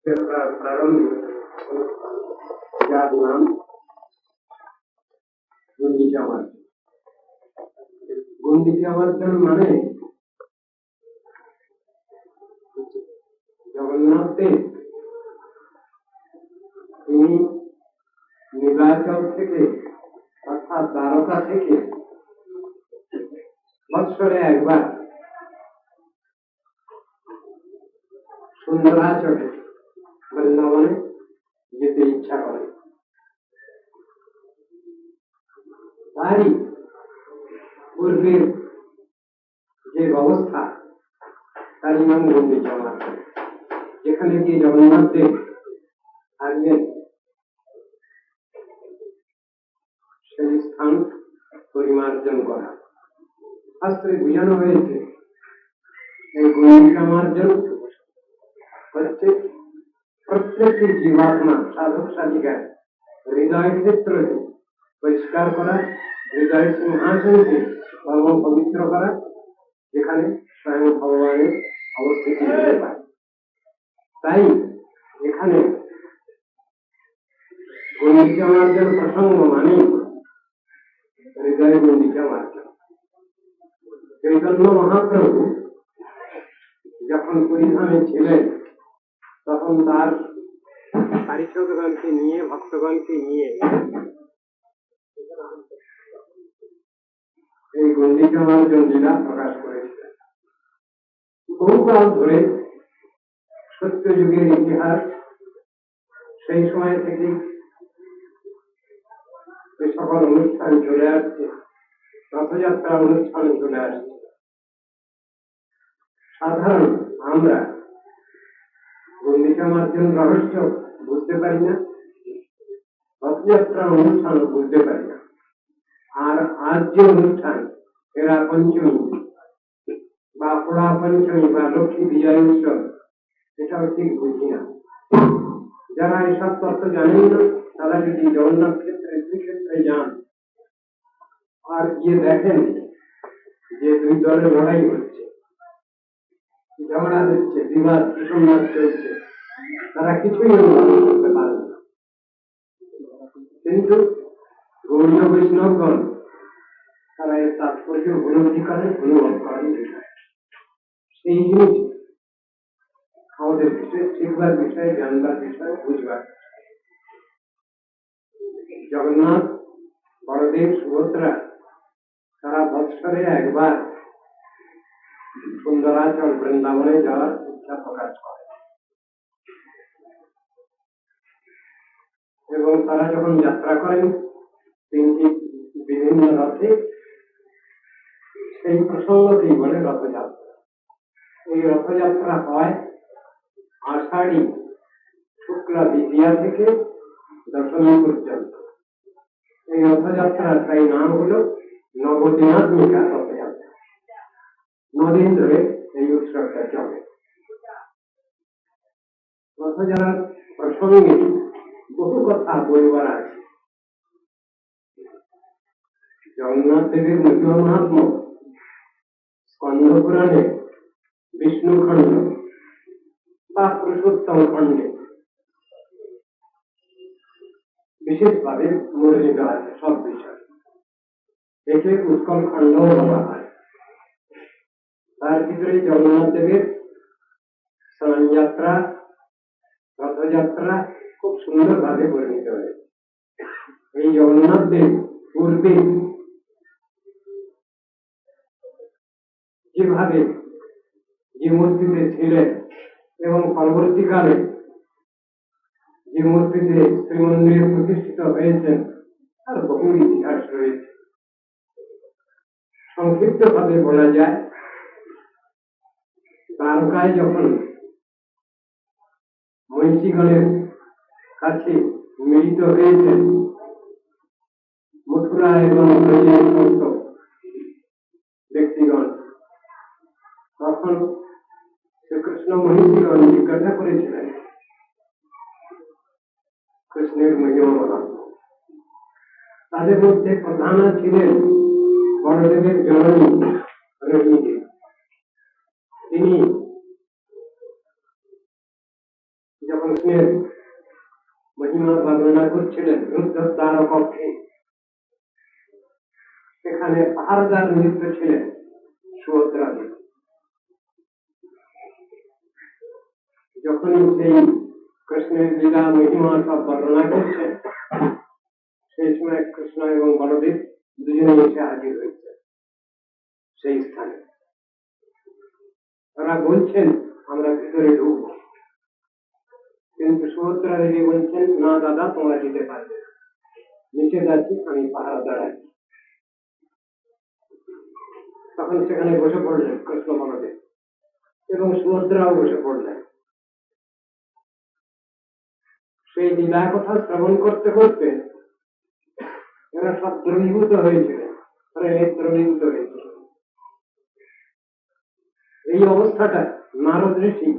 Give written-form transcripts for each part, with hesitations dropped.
प्रारंभ যার নাম গুন্ডিচা মার্জন। গুন্ডিচা মার্জন মানে জগন্নাথ দেব তিনি নীলাচল থেকে অর্থাৎ দ্বারকা থেকে বৎসরে একবার সুন্দরাচলে বৃন্দাবনে যেতে ইচ্ছা করে। তারই পূর্বের যে ব্যবস্থা তারই নাম গুন্ডিচা মার্জন, যেখানে গিয়ে জগন্নাথ দেব থাকবেন সেই স্থান পরিমার্জন করা। শাস্ত্রে বোঝানো হয়েছে এই গুন্ডিচা মার্জন হচ্ছে প্রত্যেকটি জীবাত্মা সাধক সাধিকার হৃদয় ক্ষেত্রকে পরিষ্কার করা, হৃদয় সিংহাসনকে পরম পবিত্র করা, যেখানে স্বয়ং ভগবানের অবস্থিতি হতে পারে। তাই এখানে গুন্ডিচা মার্জন প্রসঙ্গ মানে হৃদয় গুন্ডিচা মার্জন। চৈতন্য মহাপ্রভু যখন পুরীধামে ছিলেন তখন তার পারিষদগণকে নিয়ে, ভক্তগণকে নিয়ে এই গুন্ডিচা মার্জন লীলা প্রকাশ করেছিলেন। বহুকাল ধরে সত্যযুগের ইতিহাস, সেই সময় থেকে এই সকল অনুষ্ঠান চলে আসছে, রথযাত্রা অনুষ্ঠান চলে আসছে। সাধারণ আমরা গুন্ডিচা মার্জন রহস্য বুঝতে পারি না, রথযাত্রা অনুষ্ঠান বুঝতে পারি না। আর আজ যে অনুষ্ঠান এরা পঞ্চমী বা পোড়া পঞ্চমী বা লক্ষ্মী বিজয় উৎসব, এটাও ঠিক বুঝি না। যারা এসব তত্ত্ব জানেন না তারা যদি জগন্নাথ ক্ষেত্রে শ্রীক্ষেত্রে যান আর গিয়ে দেখেন যে দুই দলের লড়াই হচ্ছে, ঝগড়া হচ্ছে, বিবাদ বিসম্বাদ চলছে, তারা কিছুই অনুভব করতে পারে না। কিন্তু গৌড়ীয় বৈষ্ণবগণ তারা এর তাৎপর্য উপলব্ধি করেন, অনুভব করেন। সেই জিনিস আমাদের বিষয়ে শিখবার বিষয়ে, জানবার বিষয়ে, বুঝবার। জগন্নাথ, বড়দেব, সুভদ্রা সারা বৎসরে একবার সুন্দরাচল বৃন্দাবনে যাওয়ার ইচ্ছা প্রকাশ করে এবং তারা যখন যাত্রা করেন তিনটি বিভিন্ন রথে, সেই প্রসঙ্গতেই বলে রথযাত্রা। এই রথযাত্রা হয় আষাঢ়ী শুক্লা দ্বিতীয়া থেকে দশমী পর্যন্ত। এই রথযাত্রার তাই নাম হল নবদিনাত্মিকা রথযাত্রা। 9 দিন ধরে এই উৎসবটা চলে। রথযাত্রার প্রসঙ্গে বহু কথা বলবার আছে। জগন্নাথ দেবের মহিমা মাহাত্ম্য স্কন্দ পুরাণে বিষ্ণু খণ্ড বা পুরুষোত্তম খণ্ডে বিশেষভাবে বর্ণিত আছে সব বিষয়। একে উৎকল খণ্ড বলা হয়। তার ভিতরে জগন্নাথ দেবের স্নানযাত্রা, রথযাত্রা খুব সুন্দর ভাবে বর্ণিত হয়েছে। এই জগন্নাথ দেব পূর্বে যেভাবে যে মূর্তিতে ছিলেন এবং পরবর্তীকালে যে মূর্তিতে শ্রীমন্দিরে প্রতিষ্ঠিত হয়েছেন তার বহু ইতিহাস রয়েছে। সংক্ষিপ্ত ভাবে বলা যায়, দ্বারকায় যখন মহিষীগণের কাছে মিলিত হয়েছেন মথুরা এবং ব্রজের সমস্ত ব্যক্তিগণ, তখন শ্রীকৃষ্ণ মহিষীগণ জিজ্ঞাসা করেছিলেন কৃষ্ণের মহিমা মাহাত্ম্য। তাদের মধ্যে প্রধান ছিলেন বড়দেবের জননী রোহিণী। তিনি যখন কৃষ্ণের মহিমা বর্ণনা করছিলেন রুদ্ধদ্বার কক্ষে, সেখানে পাহাড়দার নিযুক্ত ছিলেন সুভদ্রা দেবী। যখনই সেই কৃষ্ণের লীলা মহিমা সব বর্ণনা করছেন, সেই সময় কৃষ্ণ এবং বলদেব দুজনে এসে হাজির হয়েছে সেই স্থানে। তারা বলছেন আমরা ভিতরে ঢুকব, কিন্তু সুভদ্রা দেবী বলছেন না দাদা, তোমরা যেতে পারবে না, নিচে যাচ্ছি, আমি পাহাড় দাঁড়াই। তখন সেখানে বসে পড়লেন কৃষ্ণ বলদেব এবং সুভদ্রাও বসে পড়লেন। সেই লীলা কথা শ্রবণ করতে করতে এরা সব দ্রবীভূত হয়েছিলেন, দ্রবীভূত হয়েছিল। এই অবস্থাটা নারদ ঋষি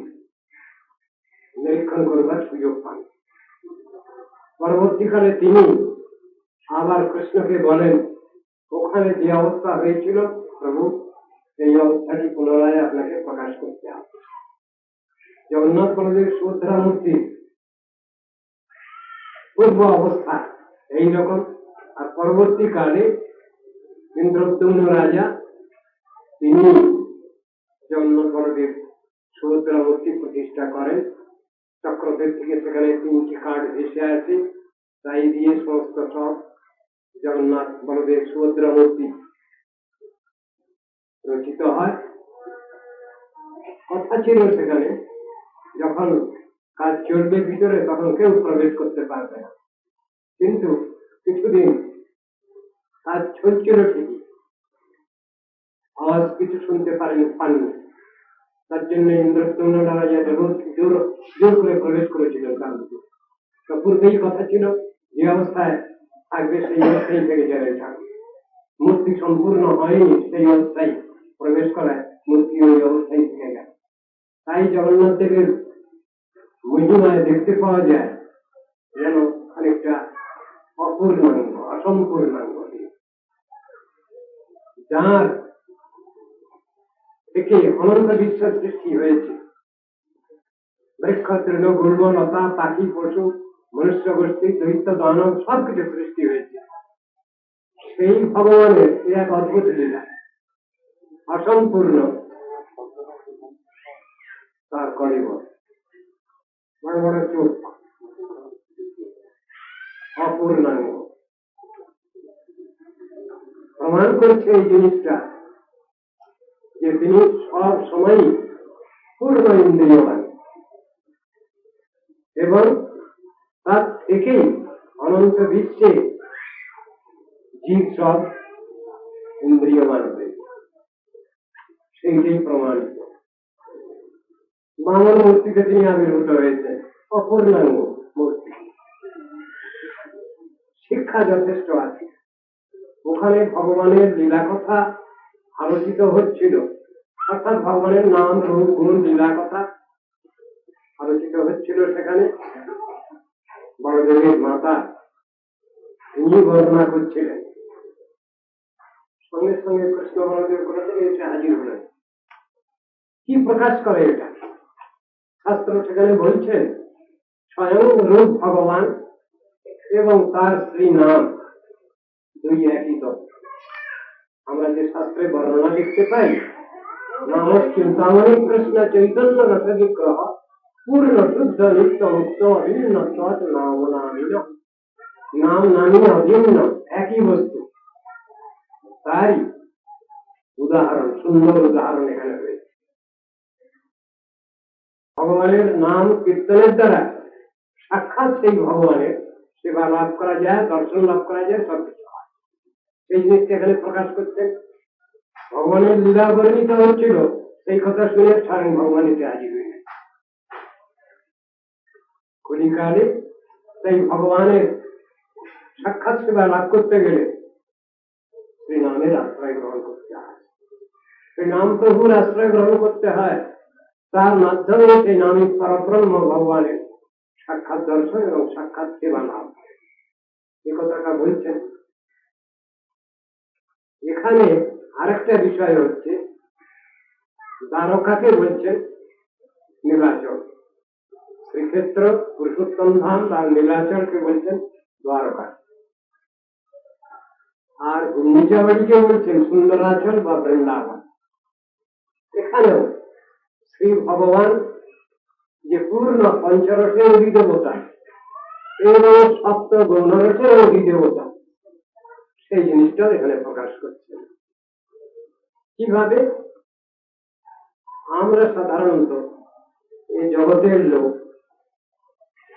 নিরীক্ষণ করবার সুযোগ পান। পরবর্তীকালে তিনি আবার কৃষ্ণকে বলেন, ওখানে যে অবস্থা হয়েছিল প্রভু, সেই অবস্থাটি পুনরায় আপনাকে প্রকাশ করতে হবে। জগন্নাথ বলদেব সুভদ্রা মূর্তি পূর্ব অবস্থা এইরকম, আর পরবর্তীকালে ইন্দ্রদ্যুম্ন রাজা তিনি জগন্নাথ বলদেব সুভদ্রা মূর্তি প্রতিষ্ঠা করেন। চক্রদের থেকে সেখানে 3টি কাঠ ভেসে আসে, তাই দিয়ে সমস্ত সব জগন্নাথ বলদেব সুভদ্রা মূর্তি রচিত হয়। কথা ছিল সেখানে যখন কাজ চলবে ভিতরে তখন কেউ প্রবেশ করতে পারবে না, কিন্তু কিছুদিন কাজ চলছিল ঠিকই, আওয়াজ কিছু শুনতে পাননি। তার জন্য ইন্দ্রদ্যুম্ন রাজা জোর করে প্রবেশ করেছিলেন তার ভিতরে। তো পূর্বেই কথা ছিল যে অবস্থায় থাকবে সেই অবস্থায় থেকে যাবে থাকবে, মূর্তি সম্পূর্ণ হয়নি সেই অবস্থায় প্রবেশ করায় মূর্তি ওই অবস্থায় থেকে গেল। তাই জগন্নাথ দেবের মহিমায় দেখতে পাওয়া যায় যেন খানিকটা অপূর্ণাঙ্গ, অসম্পূর্ণাঙ্গ, যার থেকে অনন্ত বিশ্ব সৃষ্টি হয়েছে। বৃক্ষ, তৃণ, গুল্ম, লতা, পাখি, পশু, মনুষ্য গোষ্ঠী, দৈত্য, দানব সবকিছু সৃষ্টি হয়েছে। সেই ভগবানের এক অদ্ভুত লীলা, অসম্পূর্ণ তার করিব, বড় বড় চোখ, অপূর্ণাঙ্গ। প্রমাণ করছে এই জিনিসটা যে তিনি সব সময় পূর্ণ ইন্দ্রিয়বান এবং তার থেকেই অনন্ত বিশ্বে জীব সব ইন্দ্রিয়বান হয়েছে, সেইটাই প্রমাণিত। বামন মূর্তিতে তিনি আবির্ভূত হয়েছে, অপূর্ণাঙ্গ মূর্তি। শিক্ষা যথেষ্ট আছে, ওখানে ভগবানের লীলা কথা আলোচিত হচ্ছিল, অর্থাৎ ভগবানের নাম, রূপ, গুণ, লীলা কথা আলোচিত হচ্ছিল। সেখানে বড়দেবের মাতা তিনি বর্ণনা করছিলেন, সঙ্গে সঙ্গে কৃষ্ণ বড়দেব কোথা থেকে এসে হাজির হলেন। কি প্রকাশ করে এটা? শাস্ত্র সেখানে বলছেন স্বয়ং রূপ ভগবান এবং তার শ্রী নাম দুই একই তত্ত্ব। আমরা যে শাস্ত্রে বর্ণনা দেখতে পাই, নাম চিন্তামণি কৃষ্ণ চৈতন্য রস বিগ্রহ পূর্ণ শুদ্ধ নিত্য মুক্ত অভিন্ন নাম নামিন। নাম নামী অভিন্ন একই বস্তু, তাই উদাহরণ, সুন্দর উদাহরণ এখানে রয়েছে। ভগবানের নাম কীর্তনের দ্বারা সাক্ষাৎ সেই ভগবানের সেবা লাভ করা যায়, দর্শন লাভ করা যায়, সবকিছু হয়। সেই জিনিসটা এখানে প্রকাশ করছেন। ভগবানের লীলা বর্ণিত হচ্ছিল, সেই কথা শুনে স্বয়ং ভগবান এতে হাজির হয়ে গেছে। কলিকালে সেই ভগবানের সাক্ষাৎ সেবা লাভ করতে গেলে সেই নামের আশ্রয় গ্রহণ করতে হয়, সেই নাম প্রভুর আশ্রয় গ্রহণ করতে হয়। তার মাধ্যমে সেই নামী পরব্রহ্ম ভগবানের সাক্ষাৎ দর্শন এবং সাক্ষাৎ সেবা লাভ, এ কথাটা বলছেন। এখানে আরেকটা বিষয় হচ্ছে, দ্বারকাকে বলছেন নীলাচল, শ্রীকৃষ্ণ শ্রীক্ষেত্র পুরুষোত্তম ধাম বা নীলাচলকে বলছেন দ্বারকা, আর নিজাবাড়িকে বলছেন সুন্দরাচল বা বৃন্দাবন। এখানেও শ্রী ভগবান যে পূর্ণ পঞ্চরসের অধিদেবতা এবং সপ্ত গৌণরসের অধিদেবতা, সেই জিনিসটা এখানে প্রকাশ করছে। কিভাবে? আমরা সাধারণত এই জগতের লোক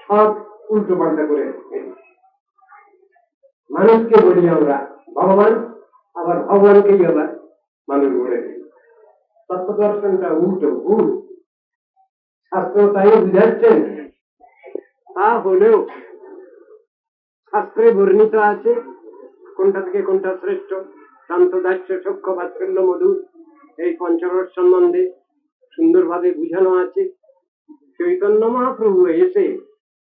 সব উল্টো পাল্টা করে মানুষকে বলি আমরা ভগবান, আবার ভগবানকেই আবার মানুষ বলে দিই। তত্ত্বদর্শনটা উল্টো, ভুল। শাস্ত্র তাই বুঝাচ্ছেন। তা হলেও শাস্ত্রে বর্ণিত আছে কোনটা থেকে কোনটা শ্রেষ্ঠ। শান্তদাস্য সূক্ষ্ম বাৎসল্য মধুর, এই পঞ্চরস সম্বন্ধে সুন্দরভাবে বুঝানো আছে। চৈতন্য মহাপ্রভু এসে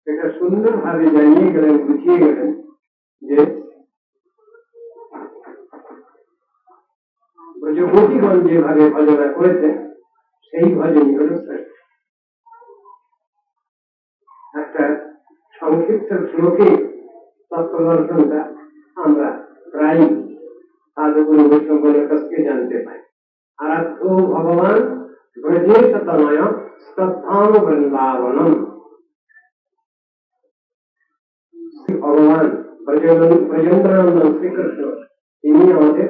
এটা সুন্দরভাবে জানিয়ে গেলেন, বুঝিয়ে গেলেন যে ব্রজগোপীগণ যেভাবে ভজনা করেছেন সেই ভজনই হল শ্রেষ্ঠ। একটা সংক্ষিপ্ত শ্লোকে তত্ত্বদর্শনটা আমরা প্রায় সাধুগুরু বৈষ্ণবের কাছ থেকে জানতে পাই। আরাধ্য ভগবান ব্রজেশ তনয় স্তব্ধাম বৃন্দাবনম। ভগবান ব্রজেন্দ্রনন্দন শ্রীকৃষ্ণ, তিনি আমাদের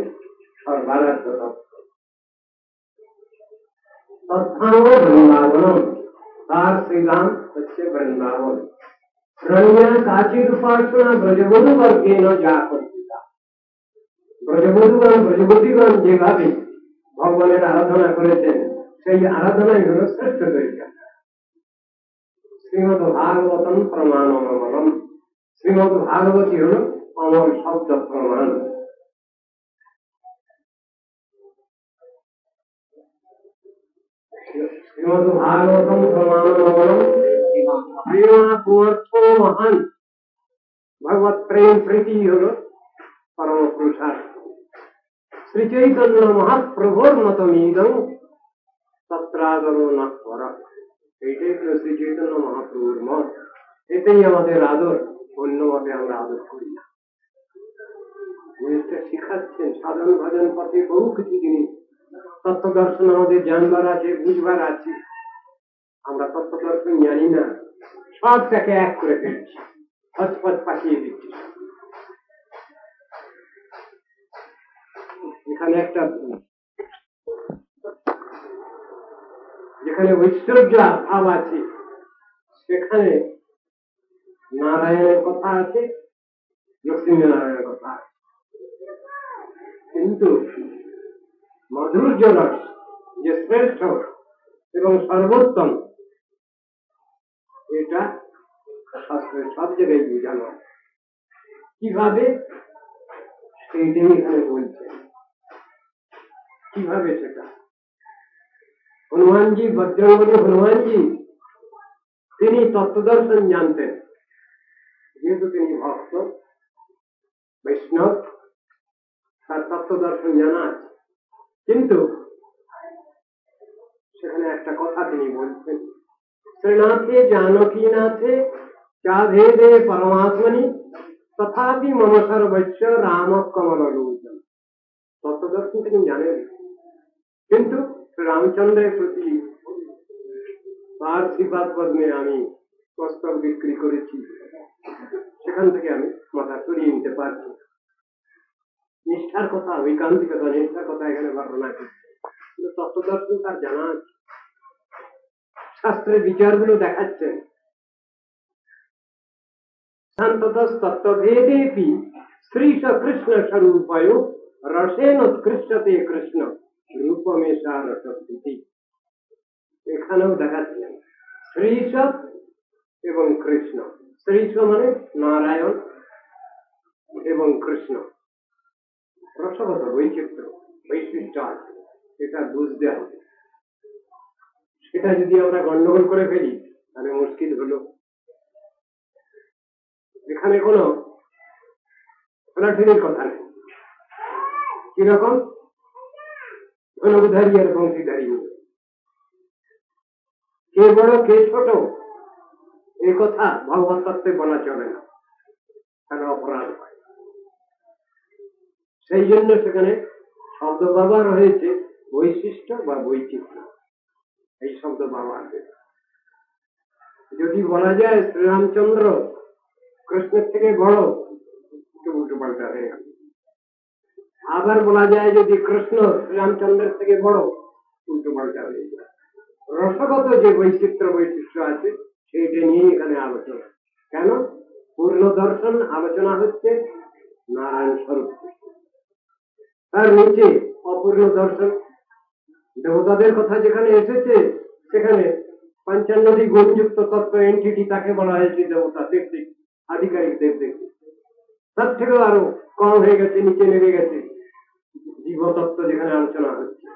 সর্বারাধ্য তত্ত্ব। স্তব্ধাম বৃন্দাবনম, তার শ্রীধাম হচ্ছে বৃন্দাবন। রণ্য কাচির উপাসনা ব্রজবধূ বর্গেন যা কর্তিতা। ব্রজবধূগণ ব্রজবতীগণ যেভাবে ভগবানের আরাধনা করেছেন সেই আরাধনাই হল শ্রেষ্ঠ তরিকা। শ্রীমদ ভাগবতম প্রমাণমলম, শ্রীমদ ভাগবতী হল অমর শব্দ প্রমাণ। শ্রীমদ ভাগবতম প্রমাণমলম প্রেমার্থ মহান। ভগবত প্রেম প্রীতি হল পরম পুরুষার্থ। শ্রী চৈতন্য মহাপ্রভুর মতমিদং তত্রাদর না করা, এইটাই হল শ্রী চৈতন্য মহাপ্রভুর মত। এটাই আমাদের আদর, অন্য মতে আমরা আদর করি না। জিনিসটা শিখাচ্ছেন সাধারণ ভজন পথে বহু কিছু জিনিস তত্ত্ব দর্শন আমাদের জানবার আছে, বুঝবার আছে। আমরা তত্ত্ব দর্শন জানি না, সবটাকে এক করে ফেলছি, হচপচ পাঠিয়ে দিচ্ছি। এখানে একটা যেখানে ঐশ্বর্য ভাব আছে সেখানে নারায়ণের কথা আছে, লক্ষ্মী নারায়ণের কথা আছে, কিন্তু মাধুর্য রস যে শ্রেষ্ঠ এবং সর্বোত্তম, এটা শাস্ত্রের সব জায়গায় বোঝানো। কিভাবে সেইটাই এখানে বলছে। কিভাবে সেটা? হনুমানজি, বজ্রঙ্গলী হনুমানজি, তিনি তত্ত্বদর্শন জানতেন, যেহেতু তিনি ভক্ত বৈষ্ণব, তার তত্ত্বদর্শন জানা আছে। কিন্তু সেখানে একটা কথা তিনি বলছেন, শ্রীনাথে জানকীনাথে চা ভেদে পরমাত্মনি তথাপি মম সর্বস্ব রাম কমল লোচন। তত্ত্বদর্শন তিনি জানেন, কিন্তু রামচন্দ্রের প্রতি তার শ্রীপাদ পদ্মে আমি পুস্তক বিক্রি করেছি, সেখান থেকে আমি মাথা সরিয়ে নিতে পারছি। নিষ্ঠার কথা, ঐকান্তিকতা, নিষ্ঠার কথা এখানে বর্ণনা করছে। কিন্তু তত্ত্বদর্শন তার জানা আছে, শাস্ত্রের বিচারগুলো দেখাচ্ছেন। শান্ততস্তত্ত্বভেদেপি শ্রীশ কৃষ্ণ স্বরূপয় রসেন উৎকৃষ্টতে কৃষ্ণ রূপমেশা রসপ্রীতি। এখানেও দেখাচ্ছেন শ্রীশ এবং কৃষ্ণ। শ্রীশ মানে নারায়ণ এবং কৃষ্ণ, রসগত বৈচিত্র্য, বৈশিষ্ট্য আছে, এটা বুঝতে হবে। সেটা যদি আমরা গন্ডগোল করে ফেলি তাহলে মুশকিল হলো। এখানে কোনো ঠেলাঠেলির কথা নেই। কিরকম? ধনুধারী আর বংশীধারী, কে বড় কে ছোট এই কথা ভগবত তত্ত্বে বলা চলে না, তাহলে অপরাধ হয়। সেই জন্য সেখানে শব্দ ব্যবহার হয়েছে বৈশিষ্ট্য বা বৈচিত্র্য, এই শব্দ ব্যবহার হয়েছে। যদি বলা যায় শ্রীরামচন্দ্র কৃষ্ণের থেকে বড়, উল্টো পাল্টা হয়ে গেল। আবার বলা যায় যদি কৃষ্ণ শ্রীরামচন্দ্রের থেকে বড়, উল্টো পাল্টা হয়ে যায়। রসগত যে বৈশিষ্ট্য আছে সেইটা নিয়ে এখানে আলোচনা। কেন? পূর্ণ দর্শন আলোচনা হচ্ছে নারায়ণ স্বরূপ, তার নিচে অপূর্ণ দর্শন। দেবতাদের কথা যেখানে এসেছে সেখানে পঞ্চান্নটি গুণযুক্ত তত্ত্ব এন্টিটি, তাকে বলা হয়েছে দেবতা, দেবদিক আধিকারিক, দেবদিক। তার থেকেও আরো কম হয়ে গেছে, নিচে নেমে গেছে জীবতত্ত্ব যেখানে আলোচনা হচ্ছে।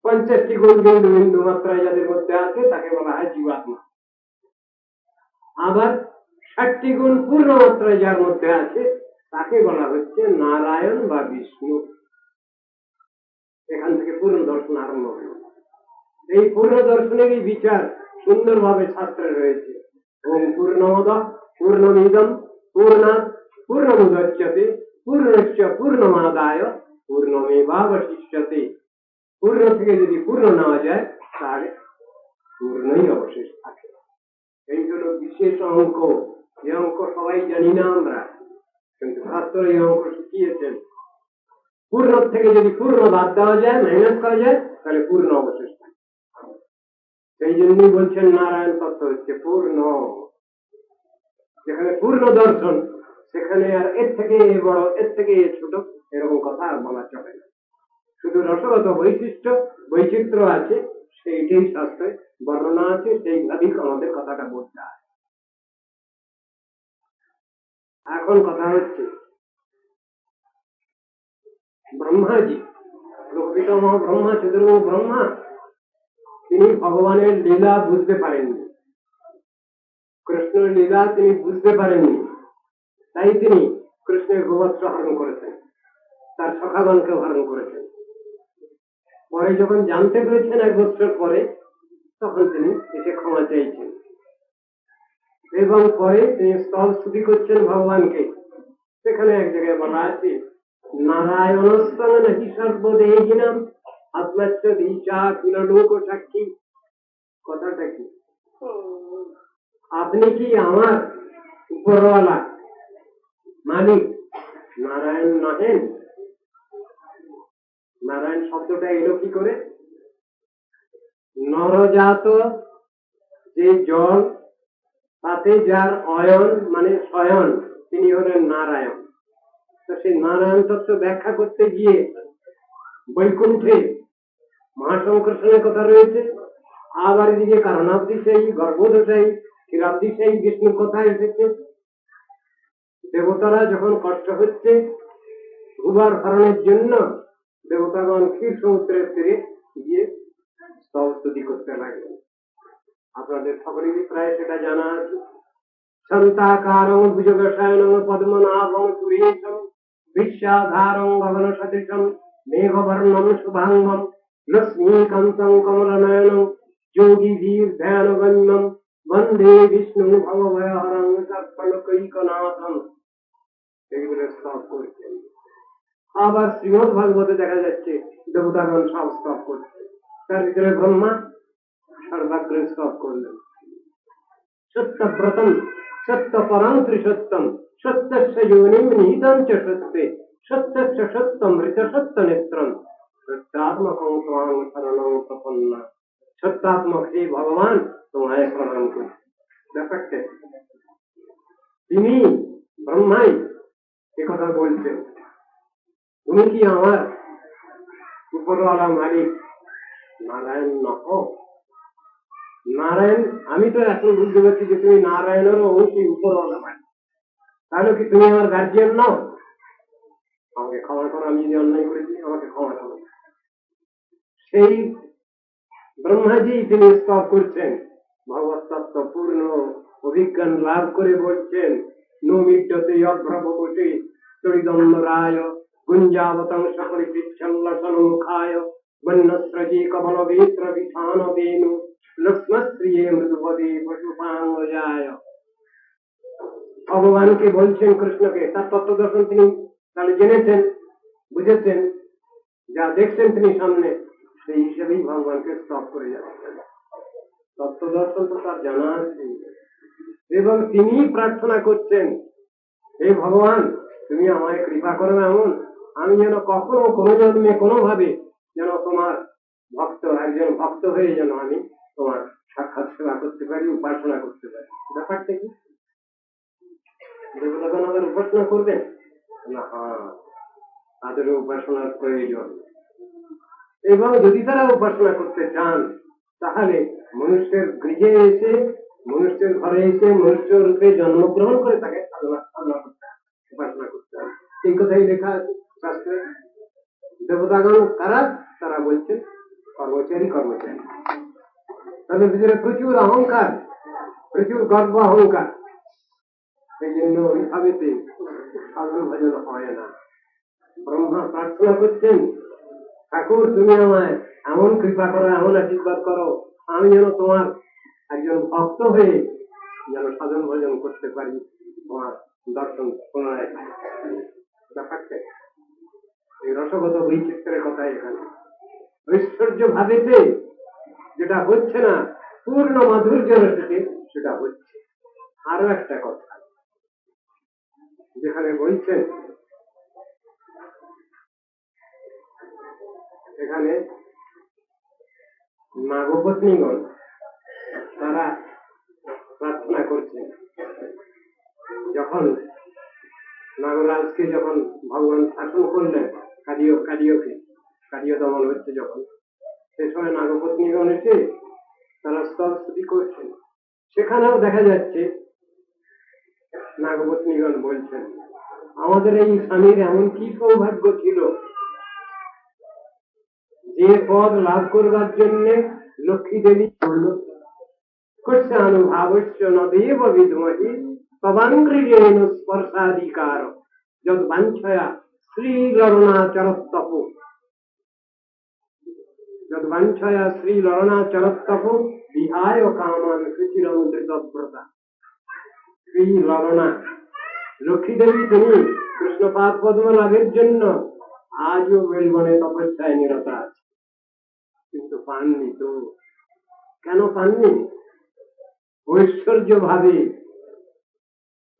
50টি গুণ বিন্দু বিন্দু মাত্রায় যাদের মধ্যে আছে তাকে বলা হয় জীবাত্মা। আবার 60টি গুণ পূর্ণ মাত্রায় যার মধ্যে আছে তাকে বলা হচ্ছে নারায়ণ বা বিষ্ণু। এখান থেকে পূর্ণ দর্শন আরম্ভ হল। এই পূর্ণ দর্শনেরই বিচার সুন্দরভাবে শাস্ত্রে রয়েছে। ওম পূর্ণমদ পূর্ণমিদম পূর্ণাৎ পূর্ণমুদচ্যতে পূর্ণস্য পূর্ণমাদায় পূর্ণমেবাবশিষ্যতে। পূর্ণ থেকে যদি পূর্ণ নেওয়া যায় তাহলে পূর্ণই অবশেষ থাকে। এই হল বিশেষ অঙ্ক। যে অঙ্ক সবাই জানি না আমরা, কিন্তু শাস্ত্র এই অঙ্ক শিখিয়েছেন। পূর্ণ থেকে যদি পূর্ণ বাদ দেওয়া যায়, মাইনাস করা যায়, তাহলে পূর্ণ অবশেষ থাকে। সেই জন্যই বলছেন নারায়ণ তত্ত্ব হচ্ছে পূর্ণ। যেখানে পূর্ণ দর্শন সেখানে আর এর থেকে এ বড়, এর থেকে এ ছোট, এরকম কথা আর বলা চলে না। শুধু রসগত বৈশিষ্ট্য বৈচিত্র্য আছে, সেইটাই শাস্ত্রে বর্ণনা আছে, সেইভাবেই আমাদের কথাটা বলতে হয়। এখন কথা হচ্ছে ব্রহ্মাজি, প্রকৃতম ব্রহ্মা, চতুর্মুখ ব্রহ্মা, তিনি ভগবানের লীলা বুঝতে পারেননি, কৃষ্ণের লীলা তিনি বুঝতে পারেননি। তাই তিনি কৃষ্ণের গোবৎস হরণ করেছেন, তার সখাগণকে হরণ করেছেন। পরে যখন জানতে পেরেছেন 1 বছর পরে, তখন তিনি এসে ক্ষমা চাইছেন এবং পরে তিনি স্তব স্তুতি করছেন ভগবানকে। সেখানে এক জায়গায় বলা আছে নারায়ণস্তং নাহি সর্বদেহিনাম আত্মাচ্য দীচা কিলোক সাক্ষী। কথাটা কি? আপনি কি আমার উপরওয়ালা মালিক নারায়ণ নহেন? নারায়ণ শব্দটা এলো কি করে? নরজাত যে জল, তাতে যার অয়ন মানে শয়ন, তিনি হলেন নারায়ণ। তো সেই নারায়ণ তত্ত্ব ব্যাখ্যা করতে গিয়ে বৈকুণ্ঠে মহাসংকর্ষণের কথা রয়েছে, আবার এদিকে কারণাবধিশায়ী, গর্ভদশায়ী, ক্ষীরাবধিশায়ী বিষ্ণুর কথা এসেছে। দেবতারা যখন কষ্ট হচ্ছে ভূভার হরণের জন্য, দেবতাগণ ক্ষীর সমুদ্রের তীরে গিয়ে স্তব স্তুতি করতে লাগলেন। আপনাদের সকলেরই প্রায় সেটা জানা আছে। শান্তাকারং ভুজগশয়নং পদ্মনাভং সুরেশং বিশ্বাধারং গগন সদৃশং মেঘবর্ণং শুভাঙ্গম লক্ষ্মীকান্তং কমলনয়নং যোগীধীর ধ্যানগম্যম বন্দে বিষ্ণু ভবভয়হরং সর্বলোকৈকনাথং। এইগুলো স্তব করছেন। আবার শ্রীমদ ভাগবতে দেখা যাচ্ছে দেবতাগণ সব স্তব করছে। তার ভিতরে ব্রহ্মা সর্বাগ্রে স্তব করলেন। সত্যব্রতম সত্যপরং ত্রিসত্যম সত্যস্য যোনিম নিহিতং চ সত্যে সত্যস্য সত্যমৃত সত্য নেত্রম সত্যাত্মকং ত্বাং শরণং প্রপন্না। সত্যাত্মক হে ভগবান, তোমায় প্রণাম করি। ব্যাপারটা তিনি ব্রহ্মাই একথা বলছেন, তুমি কি আমার উপরওয়ালা মালিক নারায়ণ নহ? নারায়ণ, আমি তো এখন বুঝতে পারছি যে তুমি নারায়ণেরও অবশ্যই উপরওয়ালা মালিক। তাহলে কি তুমি আমার গার্জিয়ান নাও? আমাকে ক্ষমা করো, আমি যদি অন্যায় করেছি আমাকে ক্ষমা করো। সেই ব্রহ্মাজি তিনি স্তব করছেন, ভগবত তত্ত্ব পূর্ণ অভিজ্ঞান লাভ করে বলছেন নমিড্যতে অভ্রবতে তরিদম্ব রায় গুঞ্জাবতং সকলি পিচ্ছল্লসন মুখায় বন্যস্রজি কবল বেত্র বিধান বেনু लक्ष्मण स्त्रिये मृदुपदे पशुपांग যায় ভগবানকে বলছেন কৃষ্ণকে তার তত্ত্ব দর্শন তিনি তাহলে জেনেছেন বুঝেছেন যা দেখছেন তিনি সামনে সেই হিসেবেই ভগবানকে স্তব করে যাচ্ছেন তত্ত্ব দর্শন তো তার জানা আছে এবং তিনি প্রার্থনা করছেন হে ভগবান তুমি আমায় কৃপা করো এমন আমি যেন কখনো কোনো জন্মে কোনোভাবে যেন তোমার ভক্ত একজন ভক্ত হয়ে যেন আমি তোমার সাক্ষাৎ সেবা করতে পারি উপাসনা করতে পারি ব্যাপারটা কি দেবতাগণ আবার উপাসনা করবেন না তাদের উপাসনার প্রয়োজন এবং যদি তারা উপাসনা করতে চান তাহলে মনুষ্যের গৃহে এসে মনুষ্যের ঘরে এসে মনুষ্য রূপে জন্মগ্রহণ করে তাকে সাধনা করতে উপাসনা করতে হবে এই কথাই লেখা আছে শাস্ত্রে দেবতাগণ কারা তারা বলছেন কর্মচারী তাদের ভিতরে প্রচুর অহংকার প্রচুর গর্ব অহংকার এই জন্য ওইভাবে সাধু ভজন হয় না ব্রহ্মা প্রার্থনা করছেন ঠাকুর তুমি আমায় এমন কৃপা করো এমন আশীর্বাদ করো আমি যেন তোমার একজন ভক্ত হয়ে যেন সাধন ভজন করতে পারি তোমার দর্শন পুনরায় ব্যাপারটা এই রসগত বৈচিত্র্যের কথা এখানে ঐশ্বর্য ভাবেতে যেটা হচ্ছে না পূর্ণ মাধুর্য রসে সেটা হচ্ছে আরো একটা কথা যেখানে বলছেন এখানে নাগপত্নীগণ তারা প্রার্থনা করছেন যখন নাগরাজকে যখন ভগবান শাসন করলেন কার্য দমন হচ্ছে যখন সে সময় নাগপত্নীগণ এসে তারা স্তব স্তুতি করছেন সেখানেও দেখা যাচ্ছে নাগপত্নীগণ বলছেন আমাদের এই স্বামীর এমন কি সৌভাগ্য ছিল যে পদ লাভ করবার জন্য লক্ষ্মী দেবী বলল অনুভাবস্য নদেব বিধমহি তবাঙ্গ্রিজেন স্পর্শাধিকার যদ বাঞ্ছয়া শ্রীলরণাচরস্তপ বিহায় কামান সুচিরমৃতব্রতা শ্রীলরণা লক্ষ্মী দেবী তিনি কৃষ্ণপাদ পদ্ম লাভের জন্য আজও বেলবনে তপস্যায় নিরত আছে কিন্তু পাননি তো কেন পাননি ঐশ্বর্য ভাবে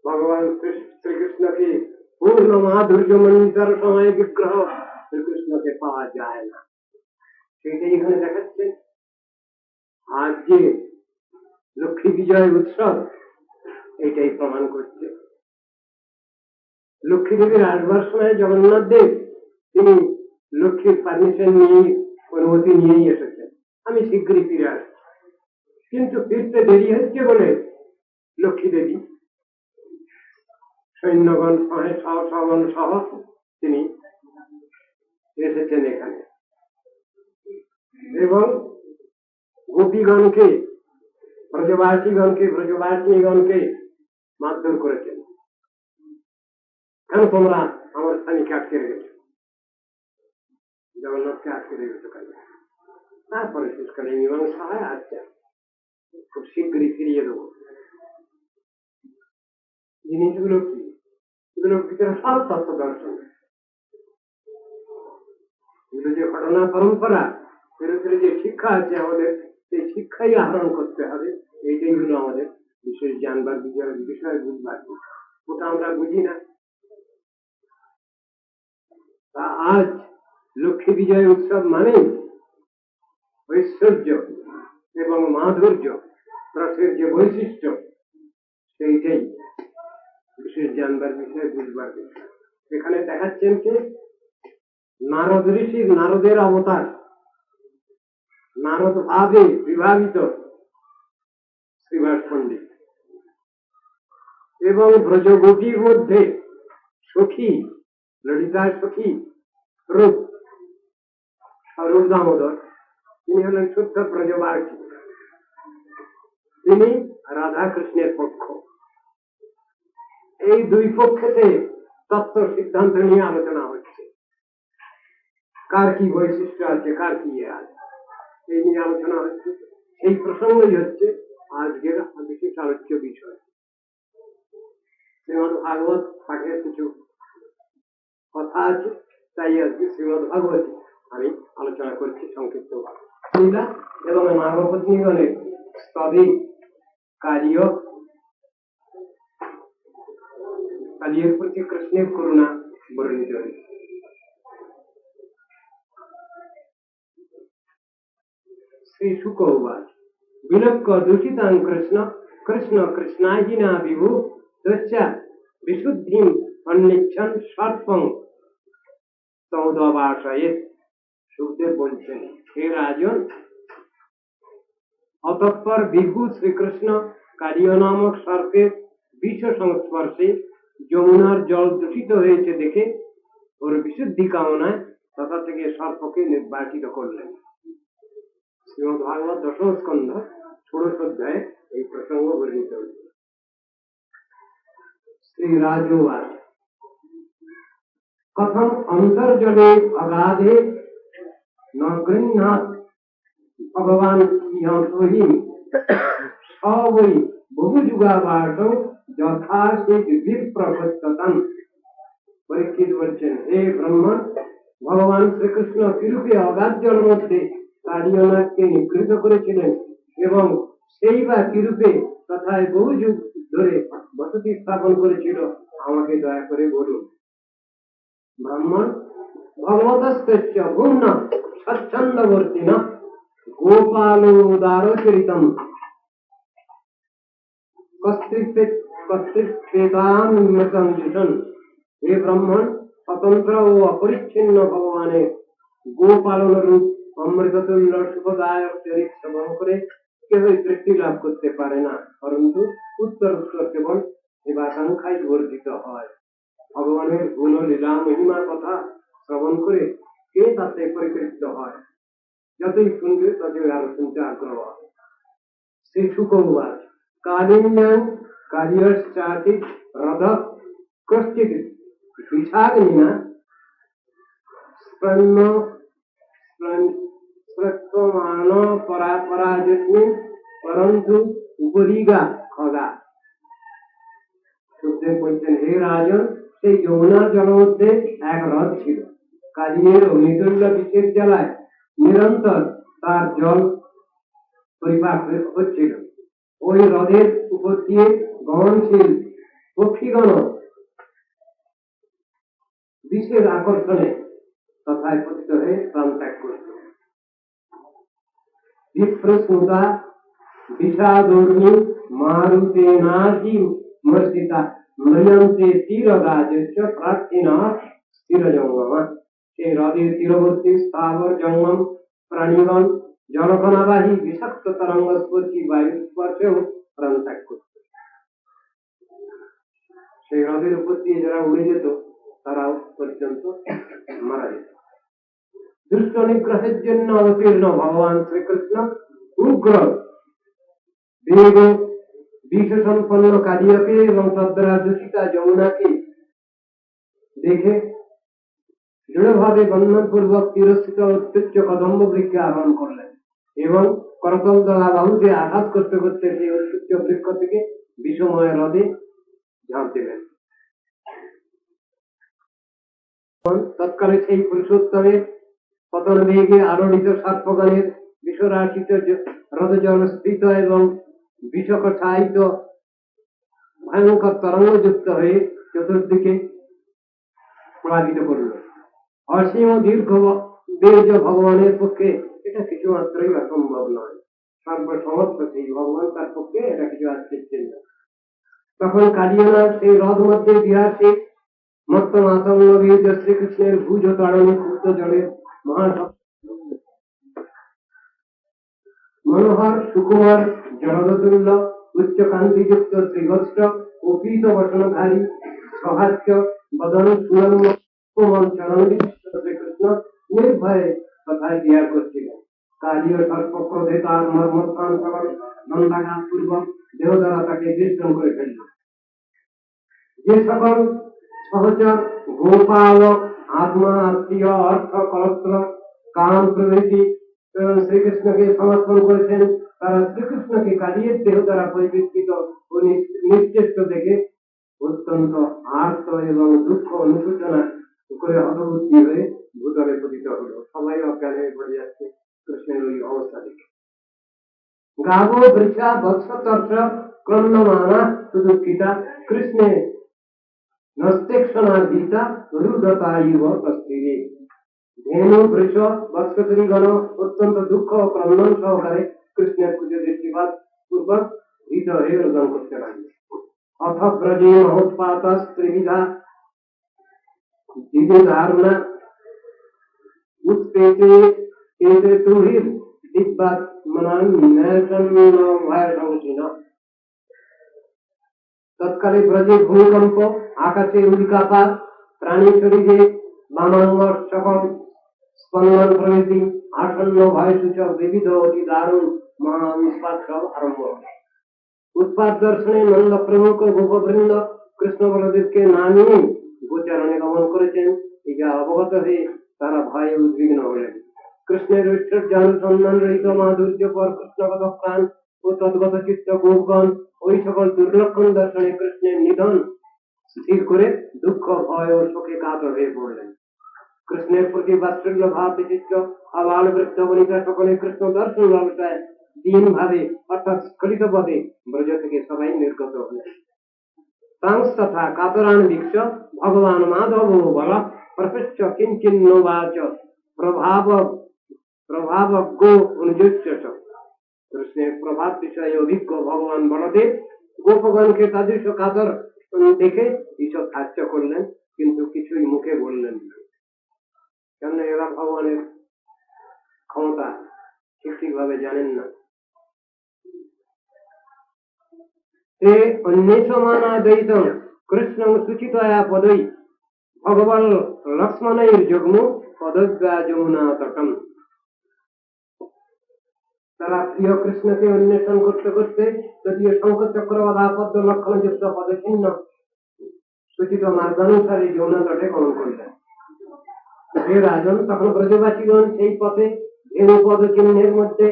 ভগবান শ্রীকৃষ্ণকে পূর্ণ মাধুর্য মন্দির সময় বিগ্রহ শ্রীকৃষ্ণকে পাওয়া যায় না সেটাই এখানে দেখাচ্ছে আজ যে লক্ষ্মী বিজয় উৎসব এইটাই প্রমাণ করছে লক্ষ্মী দেবীর আসবার সময় জগন্নাথ দেব তিনি লক্ষ্মীর পারমিশন নিয়ে অনুমতি নিয়েই এসেছেন আমি শীঘ্রই ফিরে আসছি কিন্তু ফিরতে দেরি হচ্ছে বলে লক্ষ্মী দেবী সৈন্যগণ সহ তিনি এসেছেন এখানে এবং গোপীগণকে ব্রজবাসীগণকে মারধর করেছেন কেন তোমরা আমার স্বামীকে আটকে রেখেছ জগন্নাথকে আটকে রেখেছ কেন তারপরে শেষকালে মীমাংসা হয় আচ্ছা খুব শীঘ্রই ফিরিয়ে দেবো জিনিসগুলো কি এগুলোর ভিতরে সব তত্ত্ব দর্শন এগুলো যে ঘটনা পরম্পরা এর ভিতরে যে শিক্ষা আছে আমাদের সেই শিক্ষাই আহরণ করতে হবে এইটাই হলো আমাদের বিশেষ জানবার বিষয় বুঝবার ওটা আমরা বুঝি না তা আজ লক্ষ্মী বিজয় উৎসব মানে ঐশ্বর্য এবং মাধুর্য রসের যে বৈশিষ্ট্য সেইটাই বিশেষ জানবার বিষয় বুঝবার বিষয় এখানে দেখাচ্ছেন কে নারদ ঋষি নারদের অবতার নারদ ভাবে বিভাবিত শ্রীবাস পণ্ডিত এবং ব্রজগোপীর মধ্যে সখী ললিতার সখী রূপ স্বরূপ দামোদর তিনি হলেন শুদ্ধ ব্রজবাসী তিনি রাধা কৃষ্ণের পক্ষ এই দুই পক্ষতে তত্ত্ব সিদ্ধান্ত নিয়ে আলোচনা হচ্ছে কার কি বৈশিষ্ট্য আছে কার কি আছে এই নিয়ে আলোচনা হচ্ছে সেই প্রসঙ্গই হচ্ছে আজকের বিশেষ আলোচ্য বিষয়। শ্রীমদ ভাগবত পাঠের কিছু কথা আছে, তাই আজকে শ্রীমদ ভাগবত আমি আলোচনা করছি সংক্ষিপ্ত এবং নাগপত্নীগণের স্তবে কার্যের প্রতি কৃষ্ণের করুণা বর্ণিত হয়েছে। श्री शुक उवाच विलोक्य दूषितां कृष्ण कृष्ण कृष्णाजिना विभु तस्य विशुद्धिं अन्निच्छन् सर्पं तमुदवासयेत्। सुखदेव बोलছেন, হে রাজন, অতঃপর বিভু শ্রীকৃষ্ণ কালীয় নামক সর্পের বিষ সংস্পর্শে যমুনার জল দূষিত হয়েছে দেখে ওর বিশুদ্ধি কামনায় তথা থেকে সর্পকে নির্বাচিত করলেন। শ্রীমদ ভাগবত দশম স্কন্ধ ষোড়শ অধ্যায়ে এই প্রসঙ্গ বর্ণিত হয়েছে। শ্রী রাজোবাচ কথম অন্তর্জলে অগাধে ন গৃহ্ণাৎ ভগবান ইহম স বৈ বহুযুগাবাসং যথা সে বিপ্রবর্ততাম। পরীক্ষিত বলছেন, হে ব্রহ্মণ, ভগবান শ্রীকৃষ্ণ কিরূপে অগাধ জলের মধ্যে কালীয়নাথকে নিগৃহীত করেছিলেন এবং সেই বা কিরূপে তথায় বহু যুগ ধরে বসতি স্থাপন করেছিল, আমাকে দয়া করে বলুন। ব্রাহ্মণ, ভগবতস্য ভূম্ন স্বচ্ছন্দবর্তিন গোপালোদারচরিতম কস্ত্রিপেতামৃতম জিষণ। হে ব্রাহ্মণ, স্বতন্ত্র ও অপরিচ্ছিন্ন ভগবানের গোপালন রূপ অমৃততুল্য শুভদায়ক চরিত শ্রবণ করে কেউই তৃপ্তি লাভ করতে পারে না, পরন্তু উত্তর কেবল সেবাকাঙ্ক্ষায় বর্ধিত হয়। ভগবানের গুণ লীলা মহিমা কথা শ্রবণ করে কে তাতে পরিতৃপ্ত হয়? যতই শুনবে ততই আরো শুনতে আগ্রহ হয়। শ্রী শুক উবাচ কালিন্যাং কার্যশ্চাতি রথ কশ্চিৎ বিষাগ্নিনা স্পৃষ্টমান পরাজস্মি পরন্তু উপরিগা খগা। সুখদেব বলছেন, হে রাজন, সেই যমুনার জলমধ্যে এক হ্রদ ছিল। কালিয়ের অগ্নিতুল্য বিষের জ্বালায় নিরন্তর তার জল পরিপাক হচ্ছিল। ওই হ্রদের উপর দিয়ে গমনশীল পক্ষীগণ বিষের আকর্ষণে তথায় পতিত হয়ে প্রাণ ত্যাগ করত। বিপ্রস্মুতা বিষাদূর্মি মারুতেনাজি মর্ষিতা মৃয়ন্তে তীরগাজস্য প্রার্থিনা স্থিরজঙ্গমা। সেই হ্রদের তীরবর্তী স্থাবর জঙ্গম প্রাণীগণ জলকণাবাহী বিষাক্ত তরঙ্গস্পর্শী বায়ুর স্পর্শেও প্রাণ ত্যাগ করত। সেই হ্রদের উপর দিয়ে যারা উড়ে যেত তারাও পর্যন্ত মারা যেত। দুষ্ট নিগ্রহের জন্য অবতীর্ণ ভগবান শ্রীকৃষ্ণ উগ্র বেগ বিষ সম্পন্ন কালিয়াকে এবং তদ্বারা দূষিতা যমুনাকে দেখে দৃঢ়ভাবে বন্ধনপূর্বক তিরস্কৃত উৎকৃষ্ট কদম্ব বৃক্ষে আহ্বান করলেন এবং করতল দ্বারা বাহুতে আঘাত করতে করতে সেই উৎকৃষ্ট বৃক্ষ থেকে বিষময় হ্রদে ঝাঁপ দিলেন। তৎকালে সেই পুরুষোত্তমের পতন বেগে আলোড়িত সার্পগণের বিষরাশিত হ্রদজল স্ফীত এবং বিষকঠায়িত ভয়ঙ্কর তরঙ্গযুক্ত হয়ে চতুর্দিকে প্লাবিত করল। অসীম দীর্ঘ বীর্য ভগবানের পক্ষে এটা কিছু মাত্রই অসম্ভব নয়। সর্বসমর্থ সেই ভগবান, তার পক্ষে এটা কিছু আশ্চর্যের না। তখন কালিয়ানাথ সেই হ্রদ মধ্যে বিহাসে মত্ত মাতঙ্গ বীর্য শ্রীকৃষ্ণের ভুজ তাড়নে ক্ষুব্ধ জলের মনোহর সুকুমার জলদতুল্য উচ্চ কান্তিযুক্ত শ্রীবৎস ও পীত বসনধারী সহাস্য বদন সুরম্য কোমল চরণ শ্রীকৃষ্ণ নির্ভয়ে তথায় বিহার করছিলেন। কালীয় সর্পক্রোধে তার মর্মস্থান সকল দণ্ডাঘাত পূর্বক দেহ দ্বারা তাকে বিদ্ধম করে ফেলল। যে সকল সহচর গোপালক আত্মা আত্মীয় অর্থ কলস্ত্র কাম প্রভৃতি শ্রীকৃষ্ণকে সমর্পণ করেছেন তারা শ্রীকৃষ্ণকে কালিয়ের দেহ দ্বারা পরিবেষ্টিত ও নিশ্চেষ্ট দেখে অত্যন্ত আর্ত এবং দুঃখ অনুশোচনা করে হতবুদ্ধি হয়ে ভূতলে পতিত হলো। সবাই অজ্ঞান হয়ে পড়ে যাচ্ছে কৃষ্ণের ওই অবস্থা দেখে। গাবো বৃষা বৎসতর্ষ ক্রন্দমানা সুদুঃখিতা কৃষ্ণে নস্তেক্ষণা গীতা রুদতা ইব তস্তিরে। ধেনু বৃষ বৎসতরীগণ অত্যন্ত দুঃখ ও ক্রন্দন সহকারে কৃষ্ণের পুজো দৃষ্টিপাত পূর্বক হৃদয়ে রোদন করতে লাগবে। অথ ব্রজে মহোৎপাত ত্রিবিধা দিদিধারণা उत्पेते एते तुहिर दिग्बात मनान नैषण्य भयशंसिन। तत्काले ब्रजे भूमिकंप आकाशे उल्कापात प्राणी शरीरे वामांग सकल स्पंदन प्रभृति आसन्न भयसूचक विविध अति दारुण महाविस्पात सब आरंभ। उत्पात दर्शने नंद प्रमुख गोपवृंद कृष्ण बलदेव के नामिये गोचारणे गमन करेছেন। ইহা অবগত হয়ে তারা ভয়ে উদ্বিগ্ন হলেন। কৃষ্ণের ঐশ্বর্যানুসন্ধান রহিত মাধুর্য পর কৃষ্ণগত প্রাণ ও তদ্গত চিত্ত গোপগণ ওই সকল দুর্লক্ষণ দর্শনে কৃষ্ণের নিধন স্থির করে দুঃখ ভয় ও শোকে কাতর হয়ে পড়লেন। কৃষ্ণের প্রতি বাৎসল্য ভাব বিচিত্র আবাল বৃদ্ধ বনিতা সকলে কৃষ্ণ দর্শন লালসায় দীন ভাবে অর্থাৎ স্খলিত পদে ব্রজ থেকে সবাই নির্গত হলেন। তথা কাতরান ভিক্ষ ভগবান মাধব বল প্রপৃচ্ছ কিঞ্চিন্নোবাচ প্রভাবজ্ঞ অনুযোজ্য। কৃষ্ণের প্রভাব বিষয়ে অভিজ্ঞ ভগবান বলদেব গোপগণকে তাদৃশ কাতর দেখে ঈশ্বর হাস্য করলেন, কিন্তু কিছুই মুখে বললেন না, কেন এরা ভগবানের ক্ষমতা ঠিক ভাবে জানেন না। ते अन्येषमानाद्वैतं कृष्णं सुचितया पदै भगवान लक्ष्मणैर्जग्मु पदव्या যমুনা তটম। তারা প্রিয় কৃষ্ণকে অন্বেষণ করতে করতে যদিও শঙ্খ চক্রবাধা পদ্ম লক্ষণযুক্ত পদচিহ্ন সূচিত মার্গানুসারে যমুনা তটে গমন করলেন। হে রাজন, তখন ব্রজবাসীগণ সেই পথে ধেনু পদচিহ্নের মধ্যে